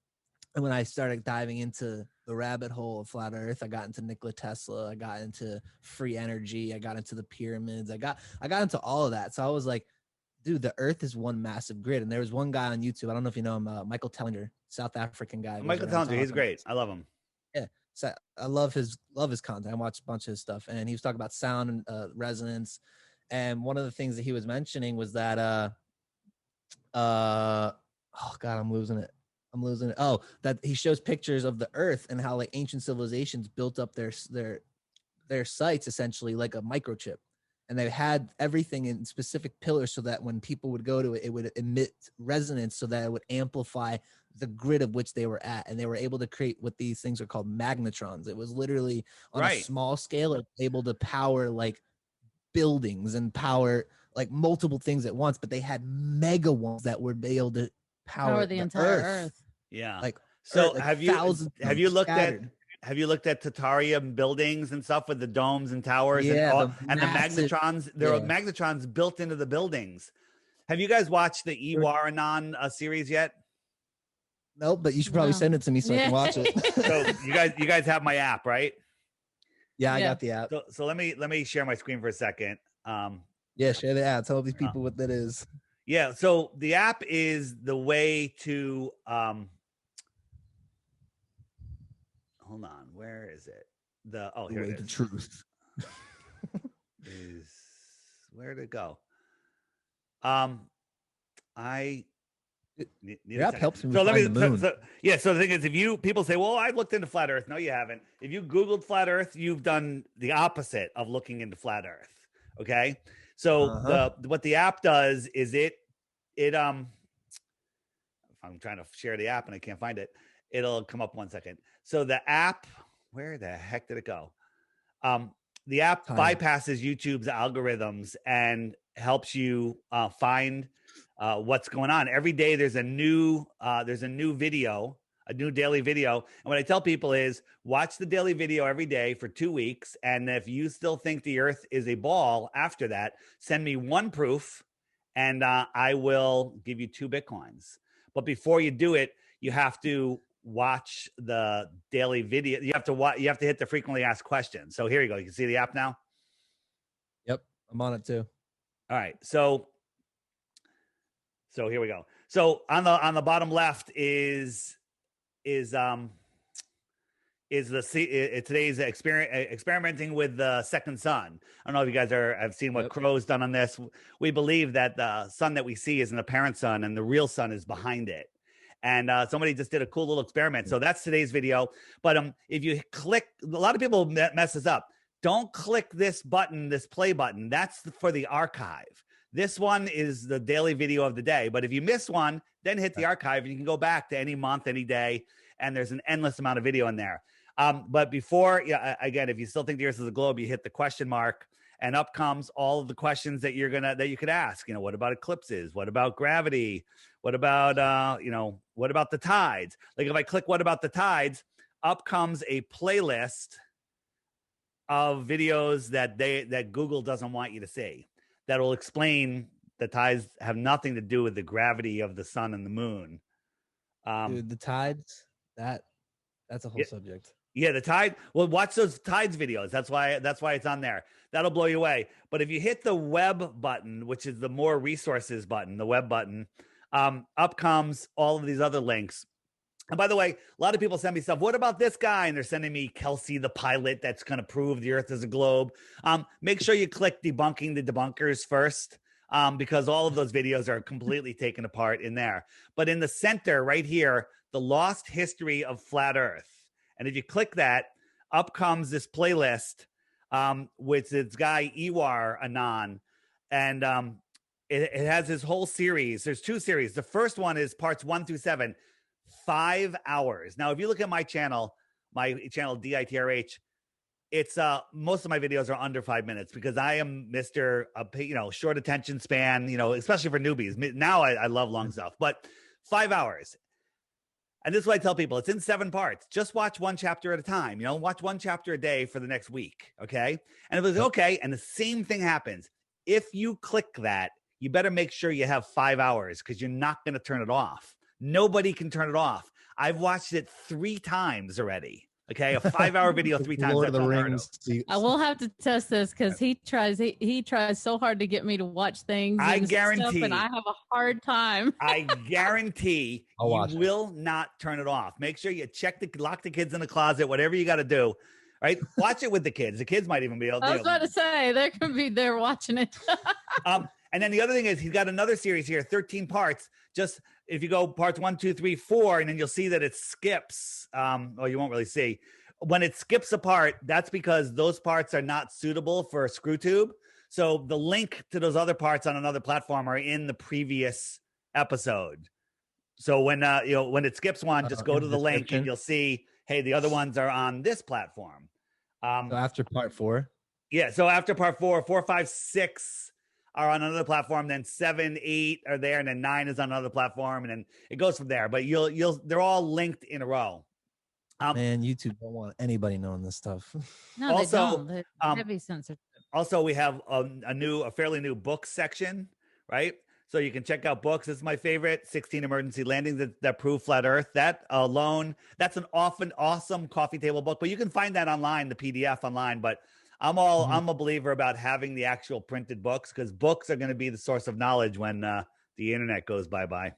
And when I started diving into the rabbit hole of flat Earth, I got into Nikola Tesla, I got into free energy, I got into the pyramids, I got into all of that. So I was like, dude, the Earth is one massive grid. And there was one guy on YouTube, I don't know if you know him, Michael Tellinger, South African guy. Michael Tellinger, he's great. I love him. Yeah, so I love his content. I watched a bunch of his stuff, and he was talking about sound and resonance. And one of the things that he was mentioning was that oh God, I'm losing it. Oh, that he shows pictures of the Earth and how like ancient civilizations built up their sites essentially like a microchip, and they had everything in specific pillars so that when people would go to it, it would emit resonance so that it would amplify the grid of which they were at, and they were able to create what these things are called magnetrons. It was literally on a small scale able to power like buildings and power like multiple things at once, but they had mega ones that would be able to power the entire Earth. Yeah. Like so, like have you looked at Tatarium buildings and stuff with the domes and towers and the magnetrons? There are magnetrons built into the buildings. Have you guys watched the Iwaranon series yet? Nope, but you should probably send it to me so I can watch it. So you guys have my app, right? Yeah, I got the app. So let me share my screen for a second. Yeah, share the app. Tell these people what that is. Yeah, so the app is the way to hold hold on. Where is it? Here Way it to is. truth. Where did it go? I need Your app helps me so let me find the moon. So the thing is, if people say, well, I looked into flat earth. No, you haven't. If you Googled flat earth, you've done the opposite of looking into flat earth. Okay. So what the app does is it if I'm trying to share the app and I can't find it, it'll come up 1 second. So the app, where the heck did it go? The app bypasses YouTube's algorithms and helps you find what's going on. Every day there's a new video, a new daily video. And what I tell people is watch the daily video every day for 2 weeks. And if you still think the earth is a ball after that, send me one proof and I will give you 2 Bitcoins. But before you do it, you have to watch the daily video. You have to hit the frequently asked questions. So here you go. You can see the app now. Yep, I'm on it too. All right. So here we go. So on the bottom left is today's experimenting with the second sun. I don't know if you guys have seen what Crow's done on this. We believe that the sun that we see is an apparent sun and the real sun is behind it. And somebody just did a cool little experiment. So that's today's video. But if you click, a lot of people mess this up. Don't click this button, this play button. That's for the archive. This one is the daily video of the day. But if you miss one, then hit the archive and you can go back to any month, any day. And there's an endless amount of video in there. But before, again, if you still think the earth is a globe, you hit the question mark and up comes all of the questions that you could ask. What about eclipses? What about gravity? What about, what about the tides? Like if I click what about the tides, up comes a playlist of videos that Google doesn't want you to see that will explain the tides have nothing to do with the gravity of the sun and the moon. Dude, the tides, that's a whole subject. Yeah, the tide. Well, watch those tides videos. That's why it's on there. That'll blow you away. But if you hit the web button, which is the more resources button, the web button, up comes all of these other links. And by the way, a lot of people send me stuff. What about this guy? And they're sending me Kelsey, the pilot that's going to prove the earth is a globe. Make sure you click debunking the debunkers first, because all of those videos are completely taken apart in there. But in the center right here, the lost history of flat earth. And if you click that, up comes this playlist, with this guy, Iwar Anan. And it has his whole series. There's 2 series. The first one is parts 1 through 7, 5 hours. Now, if you look at my channel DITRH, it's most of my videos are under 5 minutes because I am Mr. Short attention span, especially for newbies. Now I love long stuff, but 5 hours. And this is what I tell people. It's in 7 parts. Just watch 1 chapter at a time. Watch 1 chapter a day for the next week. Okay. And it was okay. And the same thing happens. If you click that, you better make sure you have 5 hours because you're not going to turn it off. Nobody can turn it off. I've watched it 3 times already. Okay, a 5-hour video 3 times. Lord of the Rings. I will have to test this because he tries so hard to get me to watch things. I guarantee, and I have a hard time. I guarantee you will not turn it off. Make sure you lock the kids in the closet, whatever you got to do. Right, watch it with the kids. The kids might even be able to. I was about to say they could be there watching it. And then the other thing is he's got another series here, 13 parts. Just if you go parts 1, 2, 3, 4, and then you'll see that it skips. You won't really see. When it skips a part, that's because those parts are not suitable for ScrewTube. So the link to those other parts on another platform are in the previous episode. So when it skips one, just go to the link and you'll see, hey, the other ones are on this platform. So after part 4? Yeah. So after part 4, 4, 5, 6 are on another platform, then 7, 8 are there, and then 9 is on another platform, and then it goes from there. But they're all linked in a row. Man, YouTube don't want anybody knowing this stuff. No, also, they don't. Heavy censorship. Also, we have a fairly new book section, right? So you can check out books. This is my favorite, 16 Emergency Landings that Prove Flat Earth. That alone, that's an awesome coffee table book, but you can find that online, the PDF online. But I'm a believer about having the actual printed books because books are going to be the source of knowledge when the internet goes bye-bye.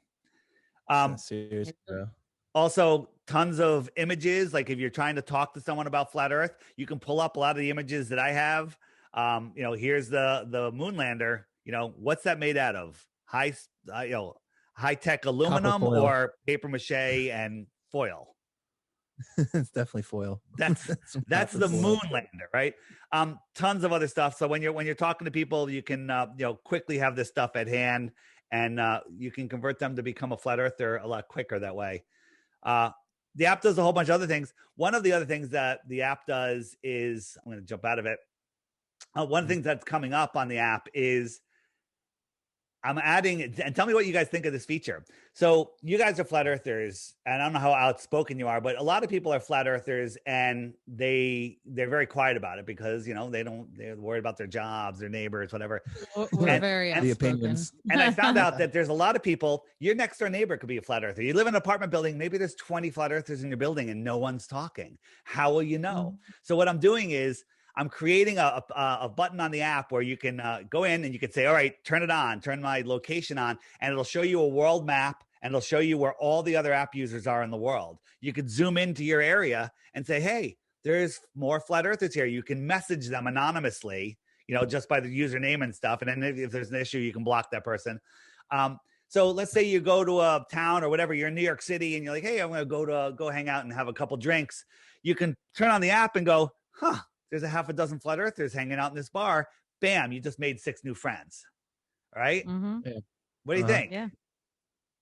Serious, bro. Also, tons of images. Like if you're trying to talk to someone about flat Earth, you can pull up a lot of the images that I have. Here's the moon lander. What's that made out of? High tech aluminum or paper mache and foil. It's definitely foil. That's the moon lander, right? Tons of other stuff. So when you're talking to people, you can quickly have this stuff at hand, and you can convert them to become a flat earther a lot quicker that way. The app does a whole bunch of other things. One of the other things that the app does is, I'm going to jump out of it. One of the things that's coming up on the app is I'm adding, and tell me what you guys think of this feature. So you guys are flat earthers, and I don't know how outspoken you are, but a lot of people are flat earthers, and they're very quiet about it because they're worried about their jobs, their neighbors, whatever. We're very the opinions. And I found out that there's a lot of people. Your next door neighbor could be a flat earther. You live in an apartment building. Maybe there's 20 flat earthers in your building, and no one's talking. How will you know? So what I'm doing is, I'm creating a button on the app where you can go in and you can say, all right, turn it on, turn my location on, and it'll show you a world map, and it'll show you where all the other app users are in the world. You could zoom into your area and say, hey, there's more flat earthers here. You can message them anonymously, just by the username and stuff. And then if there's an issue, you can block that person. So let's say you go to a town or whatever, you're in New York City, and you're like, hey, I'm going to go hang out and have a couple drinks. You can turn on the app and go, there's a half a dozen flat earthers hanging out in this bar. Bam, you just made 6 new friends. All right? Mm-hmm. Yeah. What do you think? Yeah.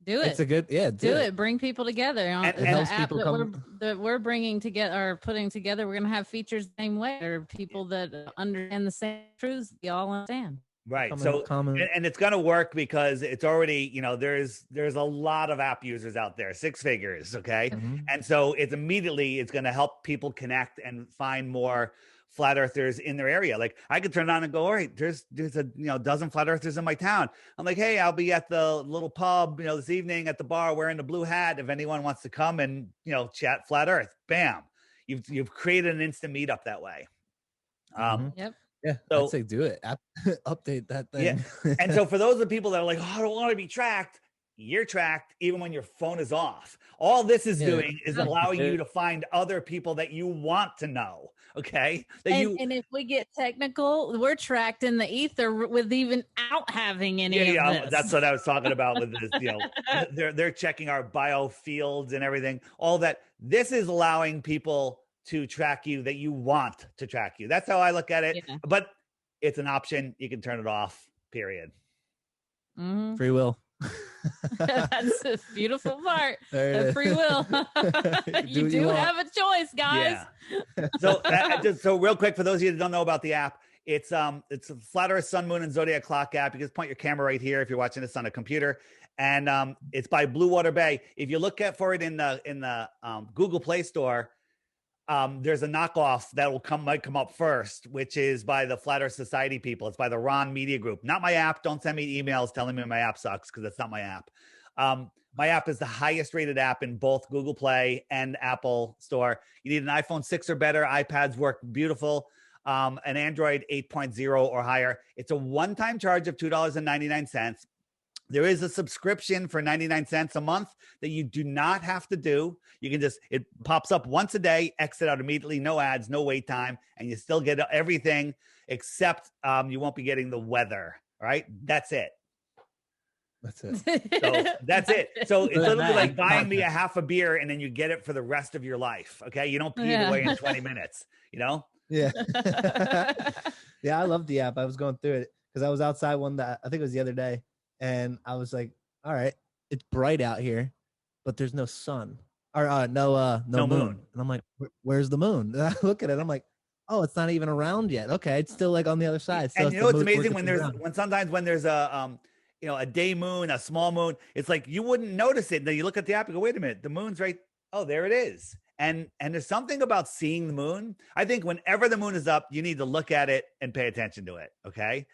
Do it. It's a good, do it. Bring people together. And the app that we're bringing together or putting together, we're going to have features the same way. There are people that understand the same truths we all understand. Right. And it's going to work because it's already, there's a lot of app users out there, 6 figures. Okay. Mm-hmm. And so it's going to help people connect and find more flat earthers in their area. Like I could turn it on and go, all right, there's a dozen flat earthers in my town. I'm like, hey, I'll be at the little pub, this evening at the bar wearing the blue hat. If anyone wants to come and, chat flat earth, bam, you've created an instant meetup that way. Yep. Yeah, so, I'd say do it. Update that thing. Yeah. And so for those of the people that are like, I don't want to be tracked, you're tracked even when your phone is off. All this is doing is allowing you to find other people that you want to know. Okay. And if we get technical, we're tracked in the ether with even out having any of this. That's what I was talking about with this. They're checking our biofields and everything. All that. This is allowing people to track you that you want to track you. That's how I look at it. Yeah. But it's an option. You can turn it off, period. Mm-hmm. Free will. That's a beautiful part of free will. you do have a choice, guys. Yeah. So real quick, for those of you that don't know about the app, it's a Flat Earth, Sun, Moon, and Zodiac Clock app. You can point your camera right here if you're watching this on a computer. And it's by Blue Water Bay. If you look for it in the Google Play Store, there's a knockoff that might come up first, which is by the Flat Earth Society people. It's by the Ron Media Group. Not my app. Don't send me emails telling me my app sucks, because that's not my app. My app is the highest rated app in both Google Play and Apple Store. You need an iPhone 6 or better. iPads work beautiful. An Android 8.0 or higher. It's a one-time charge of $2.99. There is a subscription for 99 cents a month that you do not have to do. You can it pops up once a day, exit out immediately, no ads, no wait time, and you still get everything except you won't be getting the weather. All right. That's it. So that's it. So it's literally like buying me a half a beer and then you get it for the rest of your life. Okay. You don't pee it away in 20 minutes, Yeah. Yeah. I love the app. I was going through it because I was outside I think it was the other day. And I was like, all right, it's bright out here, but there's no sun or no moon. And I'm like, where's the moon? And I look at it. I'm like, oh, it's not even around yet. Okay. It's still like on the other side. So and it's amazing when sometimes there's a day moon, a small moon, it's like, you wouldn't notice it. Then you look at the app and go, wait a minute, the moon's right. Oh, there it is. And there's something about seeing the moon. I think whenever the moon is up, you need to look at it and pay attention to it. Okay.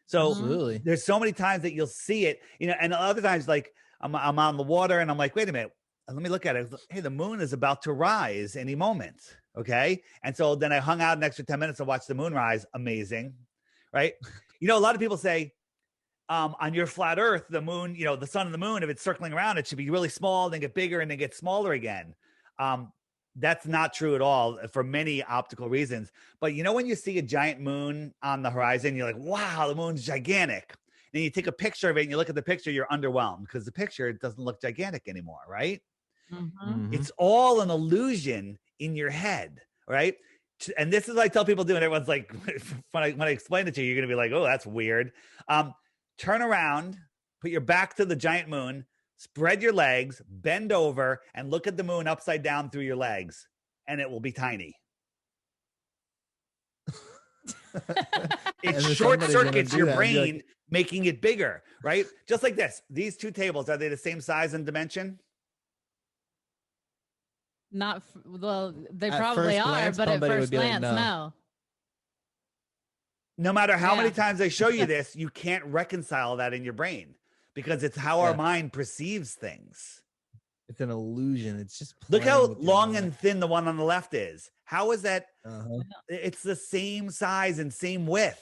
So Absolutely. There's so many times that you'll see it, and other times, like I'm on the water and I'm like, wait a minute, let me look at it. Hey, the moon is about to rise any moment. Okay. And so then I hung out an extra 10 minutes to watch the moon rise. Amazing. Right. A lot of people say, on your flat Earth, the moon, the sun and the moon, if it's circling around, it should be really small, then get bigger, and then get smaller again. That's not true at all for many optical reasons. But when you see a giant moon on the horizon, you're like, wow, the moon's gigantic. And you take a picture of it and you look at the picture, you're underwhelmed because the picture doesn't look gigantic anymore, right? Mm-hmm. It's all an illusion in your head, right? And this is what I tell people to do, and everyone's like, when I explain it to you, you're going to be like, oh, that's weird. Turn around, put your back to the giant moon, spread your legs, bend over, and look at the moon upside down through your legs, and it will be tiny. It short circuits your brain, making it bigger, right? Just like this. These two tables, are they the same size and dimension? Not well, they probably are, but at first glance, no. No matter how many times I show you this, you can't reconcile that in your brain because it's how our mind perceives things. It's an illusion. It's just look how long and thin the one on the left is. How is that? It's the same size and same width.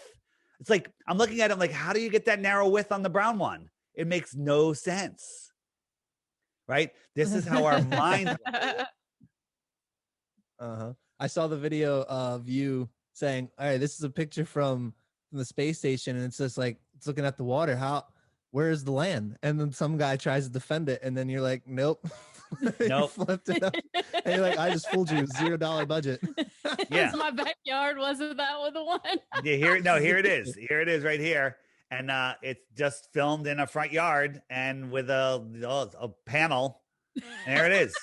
It's like I'm looking at it, I'm like, how do you get that narrow width on the brown one? It makes no sense, right? This is how our mind. I saw the video of you saying, all right, this is a picture from the space station, and it's just like it's looking at the water. Where is the land? And then some guy tries to defend it, and then you're like, nope. Nope. Flipped it up. And you're like, I just fooled you. $0 budget. Yeah. It's my backyard. Wasn't that with the one? Yeah, here it is. Here it is right here. And it's just filmed in a front yard and with a panel. There it is.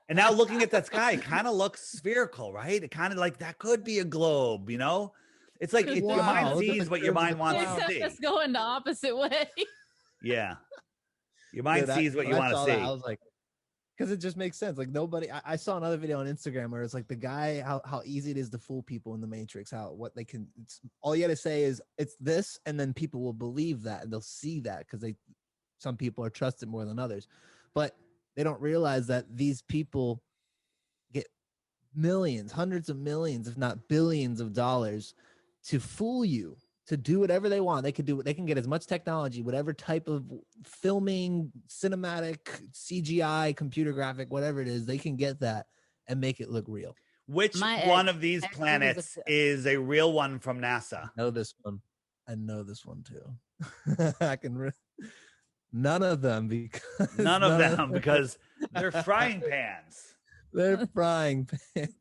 And now looking at that sky, it kind of looks spherical, right? It kind of like that could be a globe, It's like your mind sees what your mind wants to see. It's going the opposite way. Yeah. Your mind sees what you want to see. I was like, because it just makes sense. Like nobody, I saw another video on Instagram where it's like the guy, how easy it is to fool people in the Matrix, what they can, all you got to say is it's this, and then people will believe that and they'll see that because some people are trusted more than others. But they don't realize that these people get millions, hundreds of millions, if not billions of dollars to fool you, to do whatever they want. They can get as much technology, whatever type of filming, cinematic, CGI, computer graphic, whatever it is, they can get that and make it look real. Which one of these planets is a real one from NASA? I know this one. I know this one too. I can none of them because they're frying pans. They're frying pans.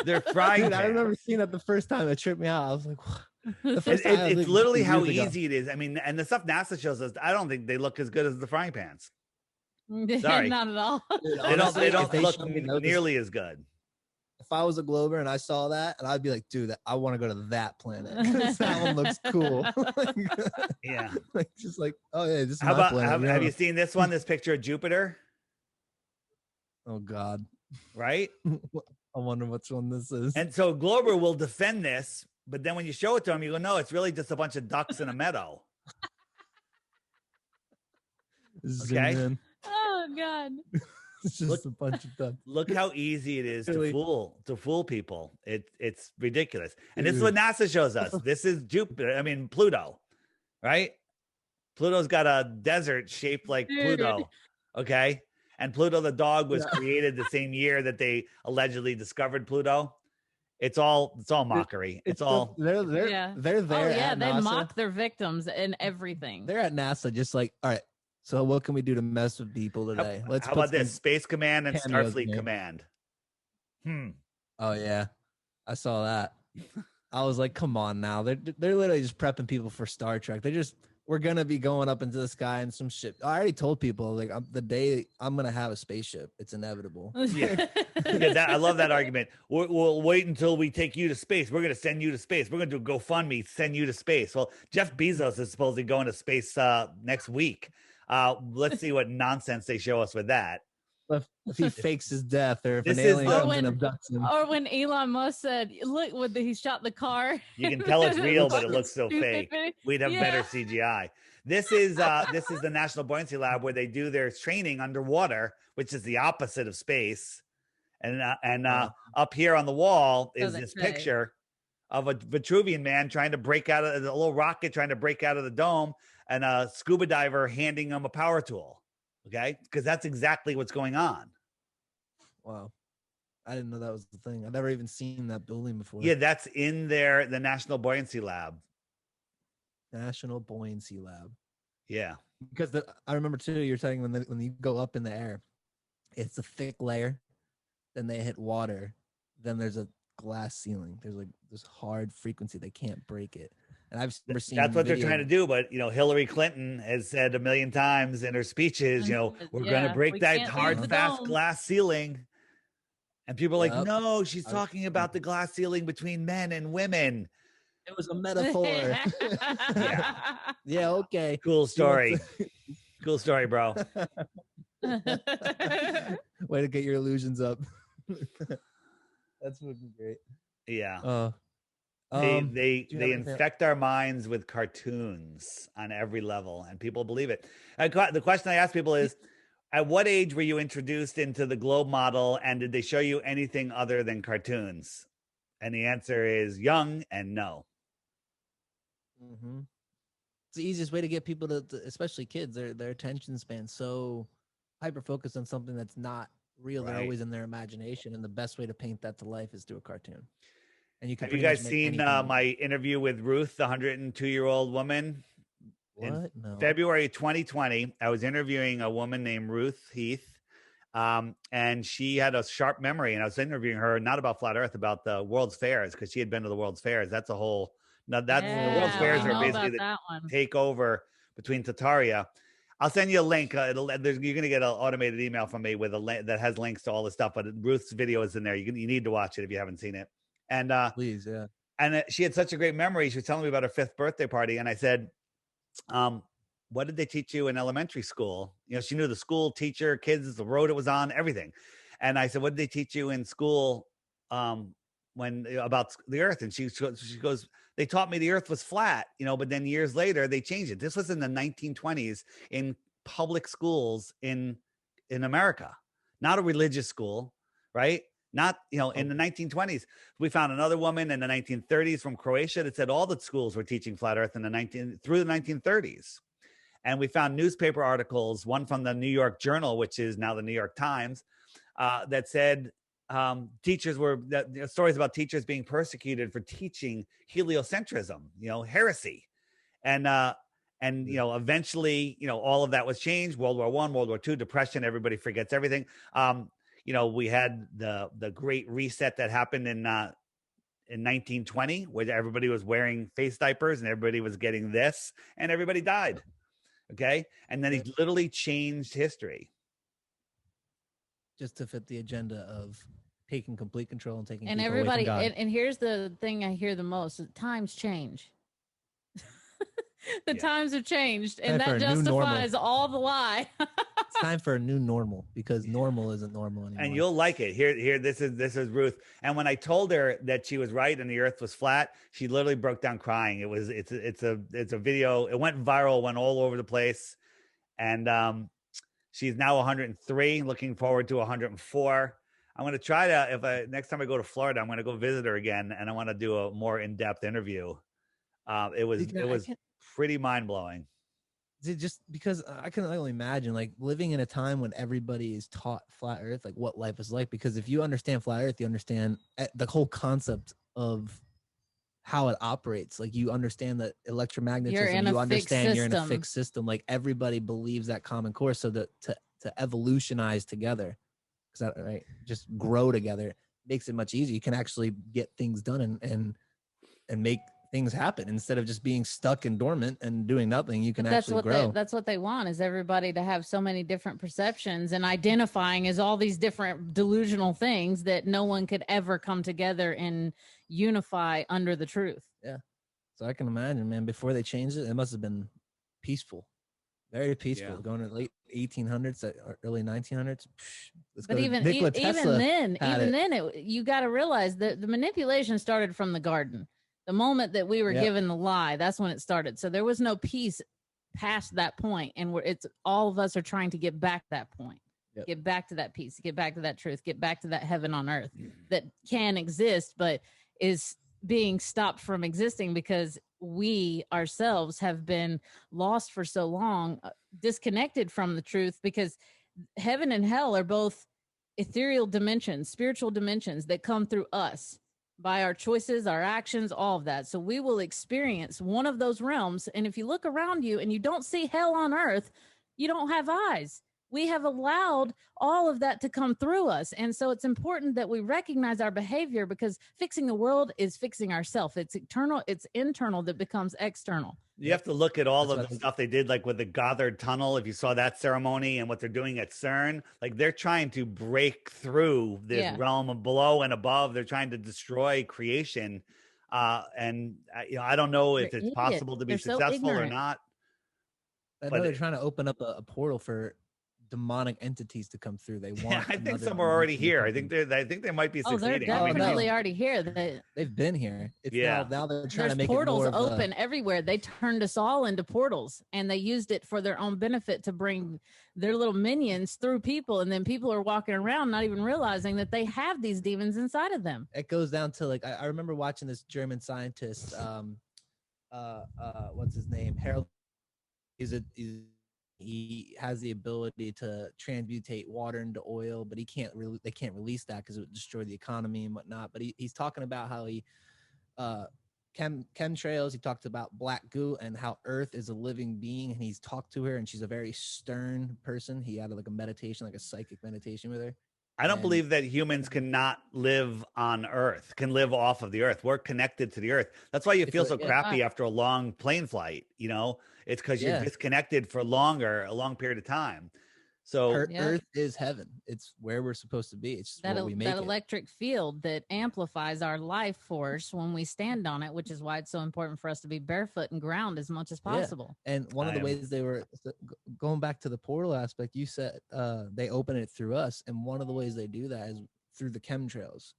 They're frying pans. I remember seeing that the first time. It tripped me out. I was like, what? It's literally how easy it is. I mean, and the stuff NASA shows us, I don't think they look as good as the frying pans. Sorry. Not at all. Dude, they don't look nearly as good. If I was a Glober and I saw that, and I'd be like, dude, I want to go to that planet because that one looks cool. Yeah. Just like, oh yeah, this is my planet. Have you seen this one? This picture of Jupiter? Oh God. Right? I wonder which one this is. And so Glober will defend this, but then when you show it to him, you go, no, it's really just a bunch of ducks in a meadow. Okay. Oh God. It's just a bunch of ducks. Look how easy it is to fool people. It's ridiculous. And this is what NASA shows us. This is Pluto, right? Pluto's got a desert shaped like Pluto. Okay. And Pluto the dog was created the same year that they allegedly discovered Pluto. It's all mockery. It's all they're there. Oh yeah, they NASA. mock their victims and everything. They're at NASA, just like, all right. So what can we do to mess with people today? How about this? Space Command and Starfleet Command. Oh yeah, I saw that. I was like, come on now. They're literally just prepping people for Star Trek. We're gonna be going up into the sky in some ship. I already told people like the day I'm gonna have a spaceship, it's inevitable. Yeah, I love that argument. We'll wait until we take you to space. We're gonna send you to space. We're gonna do GoFundMe, send you to space. Well, Jeff Bezos is supposedly going to space next week. Let's see what nonsense they show us with that. If he fakes his death, or if an alien comes and abducts him, or when Elon Musk said, "Look, when he shot the car," you can tell it's real, but it looks so fake. We'd have better CGI. This is the National Buoyancy Lab where they do their training underwater, which is the opposite of space. And up here on the wall is this picture of a Vitruvian man trying to break out of a little rocket, trying to break out of the dome, and a scuba diver handing him a power tool. Okay, because that's exactly what's going on. Wow. I didn't know that was the thing. I've never even seen that building before. Yeah, that's in there, the National Buoyancy Lab. National Buoyancy Lab. Yeah. Because I remember too, you're saying when you go up in the air, it's a thick layer, then they hit water, then there's a glass ceiling. There's like this hard frequency, they can't break it. And I've never seen that's what they're trying to do. But, Hillary Clinton has said a million times in her speeches, we're going to break that hard, fast glass ceiling. And people are like, no, she's talking about the glass ceiling between men and women. It was a metaphor. Yeah, okay. Cool story. Cool story, bro. Way to get your illusions up. That's fucking great. Yeah. They infect our minds with cartoons on every level, and people believe it. The question I ask people is, at what age were you introduced into the globe model, and did they show you anything other than cartoons? And the answer is young and no. Mm-hmm. It's the easiest way to get people to especially kids, their attention span so hyper focused on something that's not real. Right. They're always in their imagination, and the best way to paint that to life is through a cartoon. And you can. Have you guys seen my interview with Ruth, the 102-year-old woman? What? No. February 2020, I was interviewing a woman named Ruth Heath, and she had a sharp memory. And I was interviewing her not about flat Earth, about the World's Fairs, because she had been to the World's Fairs. That's a whole. Now that's the World's Fairs are basically the takeover between Tartaria. I'll send you a link. You're going to get an automated email from me with a link that has links to all the stuff. But Ruth's video is in there. You need to watch it if you haven't seen it. And please, yeah. And she had such a great memory. She was telling me about her 5th birthday party, and I said, what did they teach you in elementary school? She knew the school, teacher, kids, the road it was on, everything. And I said, what did they teach you in school when about the Earth? And she goes, they taught me the Earth was flat, but then years later they changed it. This was in the 1920s in public schools in America, not a religious school, right? Not, in the 1920s. We found another woman in the 1930s from Croatia that said all the schools were teaching flat Earth through the 1930s. And we found newspaper articles, one from the New York Journal, which is now the New York Times, that said stories about teachers being persecuted for teaching heliocentrism, heresy. And eventually, all of that was changed. World War I, World War II, depression, everybody forgets everything. We had the Great Reset that happened in 1920, where everybody was wearing face diapers and everybody was getting this, and everybody died. Okay, and then he literally changed history just to fit the agenda of taking complete control and taking. And everybody, and here's the thing I hear the most: times change. Times have changed, and that justifies all the lie. It's time for a new normal, because normal isn't normal anymore. And you'll like it. Here, this is Ruth. And when I told her that she was right and the Earth was flat, she literally broke down crying. It's a video. It went viral, went all over the place, and she's now 103. Looking forward to 104. I'm going to try to next time I go to Florida, I'm going to go visit her again, and I want to do a more in-depth interview. It was pretty mind-blowing. Just because I can only imagine, like, living in a time when everybody is taught flat Earth, like what life is like. Because if you understand flat Earth, you understand the whole concept of how it operates. Like, you understand that electromagnetism, you understand you're in a fixed system. Like, everybody believes that common core. So that to evolutionize together, because right, just grow together makes it much easier. You can actually get things done and make things happen instead of just being stuck and dormant and doing nothing. You can actually grow. That's what they want, is everybody to have so many different perceptions and identifying as all these different delusional things that no one could ever come together and unify under the truth. Yeah. So I can imagine, man, before they changed it, it must have been peaceful, very peaceful, going to late 1800s, early 1900s. But even then, you got to realize that the manipulation started from the garden. The moment that we were given the lie, that's when it started. So there was no peace past that point, and it's all of us are trying to get back to that point, get back to that peace, get back to that truth, get back to that heaven on earth that can exist, but is being stopped from existing because we ourselves have been lost for so long, disconnected from the truth, because heaven and hell are both ethereal dimensions, spiritual dimensions that come through us by our choices, our actions, all of that. So we will experience one of those realms. And if you look around you and you don't see hell on earth, you don't have eyes. We have allowed all of that to come through us. And so it's important that we recognize our behavior, because fixing the world is fixing ourselves. It's eternal, it's internal that becomes external. You have to look at all of the stuff they did, like with the Goddard Tunnel. If you saw that ceremony and what they're doing at CERN, like they're trying to break through this realm of below and above. They're trying to destroy creation. And I don't know if it's possible to be successful or not. I know they're trying to open up a portal for demonic entities to come through. They want. I think some are already here. I think they might be succeeding. They're definitely already here. They've been here. It's now they're trying to make portals it more open everywhere. They turned us all into portals, and they used it for their own benefit to bring their little minions through people, and then people are walking around not even realizing that they have these demons inside of them. It goes down to like I remember watching this German scientist. What's his name? Harold. He has the ability to transmutate water into oil, but they can't release that because it would destroy the economy and whatnot. But he's talking about how he chemtrails. He talked about black goo and how Earth is a living being, and he's talked to her, and she's a very stern person. He had like a meditation, like a psychic meditation with her. I don't believe that humans cannot live on Earth, can live off of the Earth. We're connected to the Earth. That's why you feel so crappy after a long plane flight. It's because you're disconnected for a long period of time. So Earth is heaven. It's where we're supposed to be. It's what we make that electric field that amplifies our life force when we stand on it, which is why it's so important for us to be barefoot and ground as much as possible. And one of the ways they were going back to the portal aspect, you said they open it through us, and one of the ways they do that is through the chemtrails.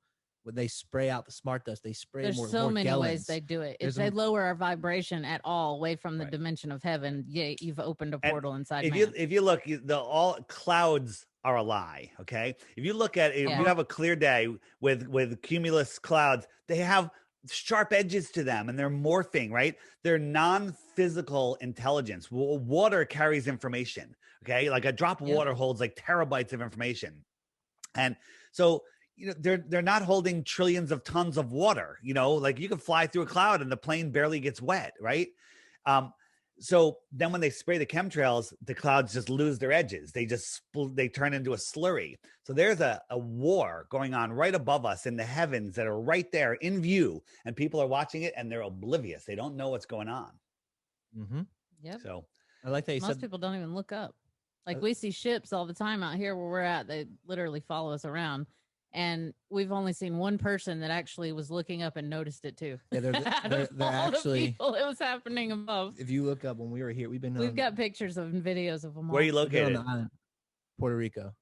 When they spray out the smart dust, they spray There's more. so more many gallons. ways they do it. If they lower our vibration at all away from the dimension of heaven, you've opened a portal inside. If you look, all clouds are a lie. Okay, if you look at if you have a clear day with cumulus clouds, they have sharp edges to them, and they're morphing. Right, they're non-physical intelligence. Water carries information. Okay, like a drop of water holds like terabytes of information, and so. They're not holding trillions of tons of water, like you can fly through a cloud and the plane barely gets wet. Right. So then when they spray the chemtrails, the clouds just lose their edges. They turn into a slurry. So there's a war going on right above us in the heavens that are right there in view, and people are watching it and they're oblivious. They don't know what's going on. Mm-hmm. Yep. So I like that most people don't even look up. Like we see ships all the time out here where we're at. They literally follow us around. And we've only seen one person that actually was looking up and noticed it too. Yeah, they're actually the people it was happening above. If you look up when we were here, we've got pictures and videos of them. Where are you located? On the island, Puerto Rico.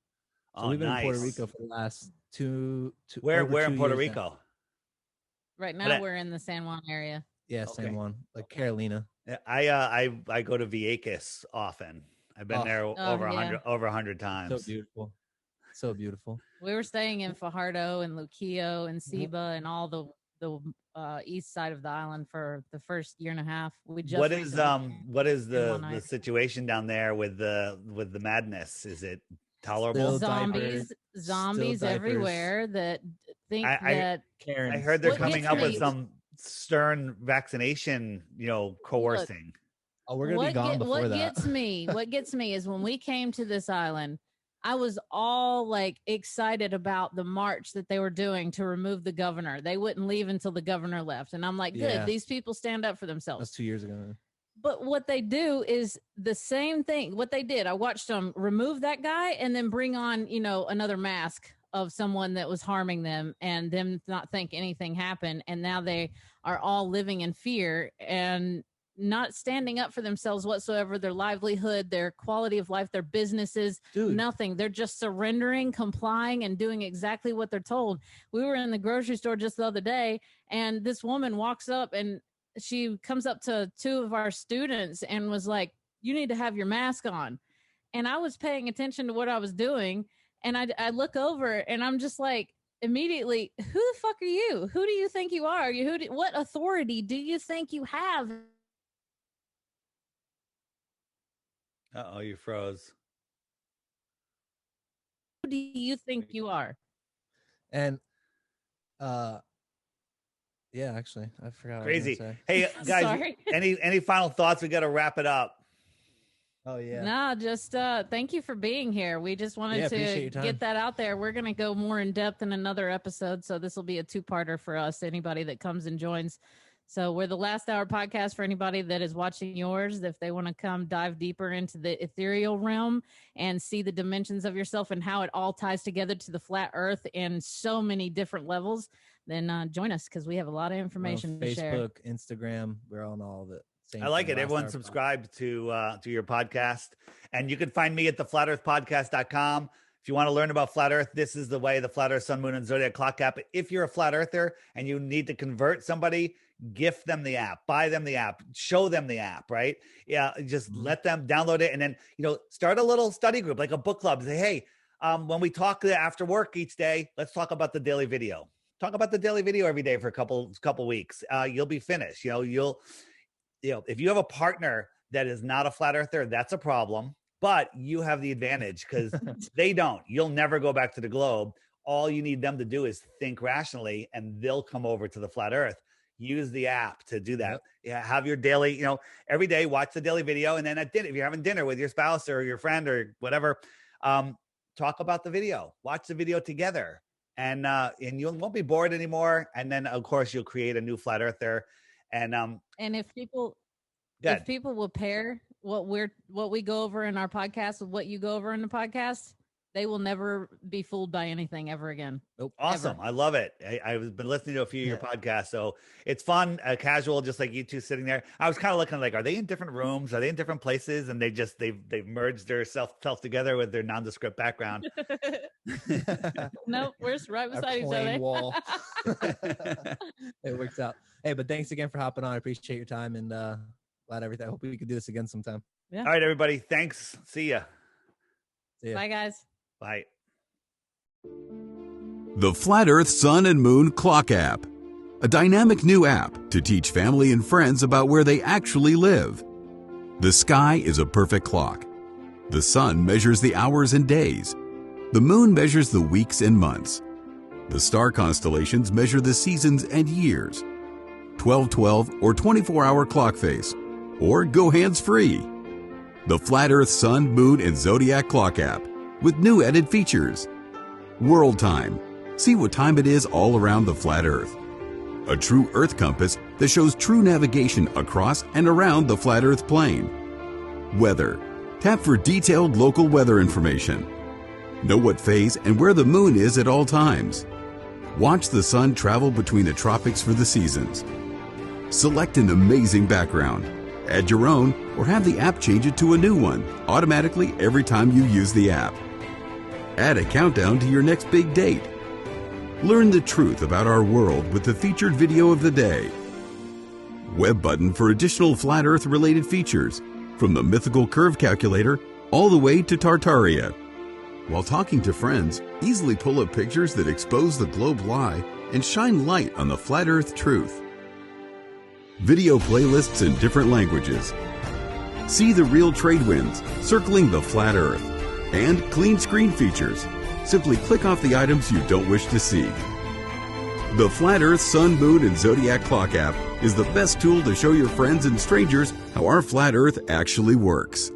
So we've been in Puerto Rico for the last two. Where in Puerto Rico? Now. Right now we're in the San Juan area. Yeah, San Juan, like Carolina. I go to Vieques often. I've been there over 100 times. So beautiful. So beautiful. We were staying in Fajardo and Luquillo and Ciba and all the east side of the island for the first year and a half. What is the situation down there with the madness? Is it tolerable? Zombies everywhere that think that I heard they're coming up with some stern vaccination, coercing. We're gonna be gone before that. What gets me is when we came to this island, I was all like excited about the march that they were doing to remove the governor. They wouldn't leave until the governor left. And I'm like, good, these people stand up for themselves. That's 2 years ago. But what they do is the same thing. What they did, I watched them remove that guy and then bring on, another mask of someone that was harming them and them not think anything happened. And now they are all living in fear and not standing up for themselves whatsoever, their livelihood, their quality of life, their businesses, nothing. They're just surrendering, complying, and doing exactly what they're told. We were in the grocery store just the other day, and this woman walks up and she comes up to two of our students and was like, you need to have your mask on. And I was paying attention to what I was doing. And I look over and I'm just like, immediately, who the fuck are you? Who do you think you are? What authority do you think you have? Uh-oh, you froze. Who do you think you are? And yeah, actually, I forgot. Crazy. What I was Hey guys, Sorry. any final thoughts? We got to wrap it up. Oh yeah. No, just thank you for being here. We just wanted to get that out there. We're going to go more in depth in another episode, so this will be a two-parter for us, anybody that comes and joins. So we're the Last Hour podcast for anybody that is watching yours. If they want to come dive deeper into the ethereal realm and see the dimensions of yourself and how it all ties together to the flat earth in so many different levels, then join us, because we have a lot of information to share. Facebook, Instagram, we're on all of it. I like it. Everyone subscribe to your podcast, and you can find me at theflatearthpodcast.com. If you want to learn about flat earth, this is the way: the Flat Earth Sun, Moon, and Zodiac Clock app. If you're a flat earther and you need to convert somebody, gift them the app, buy them the app, show them the app, right? Yeah. Just let them download it. And then, start a little study group, like a book club. Say, hey, when we talk after work each day, let's talk about the daily video. Talk about the daily video every day for a couple weeks. You'll be finished. If you have a partner that is not a flat earther, that's a problem, but you have the advantage because they don't. You'll never go back to the globe. All you need them to do is think rationally, and they'll come over to the flat earth. Use the app to do that. Yep. Yeah, have your daily, every day, watch the daily video. And then at dinner, if you're having dinner with your spouse or your friend or whatever, talk about the video, watch the video together. And you won't be bored anymore. And then, of course, you'll create a new flat earther. And if people will pair what we go over in our podcast with what you go over in the podcast, they will never be fooled by anything ever again. Nope. Awesome. Ever. I love it. I've been listening to a few of your podcasts, so it's fun, casual, just like you two sitting there. I was kind of looking like, are they in different rooms? Are they in different places? And they've merged their self together with their nondescript background. Nope, we're right beside each other. Wall. It works out. Hey, but thanks again for hopping on. I appreciate your time, and glad everything. I hope we could do this again sometime. Yeah. All right, everybody. Thanks. See ya. Bye, guys. Bye. The Flat Earth Sun and Moon Clock app, a dynamic new app to teach family and friends about where they actually live. The sky is a perfect clock. The sun measures the hours and days. The moon measures the weeks and months. The star constellations measure the seasons and years. 12/12 or 24-hour clock face, or go hands-free. The Flat Earth Sun, Moon, and Zodiac Clock app with new added features. World Time. See what time it is all around the flat Earth. A true Earth compass that shows true navigation across and around the flat Earth plane. Weather. Tap for detailed local weather information. Know what phase and where the moon is at all times. Watch the sun travel between the tropics for the seasons. Select an amazing background. Add your own, or have the app change it to a new one automatically every time you use the app. Add a countdown to your next big date. Learn the truth about our world with the featured video of the day. Web button for additional flat Earth related features, from the mythical curve calculator all the way to Tartaria. While talking to friends, easily pull up pictures that expose the globe lie and shine light on the flat Earth truth. Video playlists in different languages. See the real trade winds circling the flat Earth. And clean screen features. Simply click off the items you don't wish to see. The Flat Earth Sun, Moon, and Zodiac Clock app is the best tool to show your friends and strangers how our flat Earth actually works.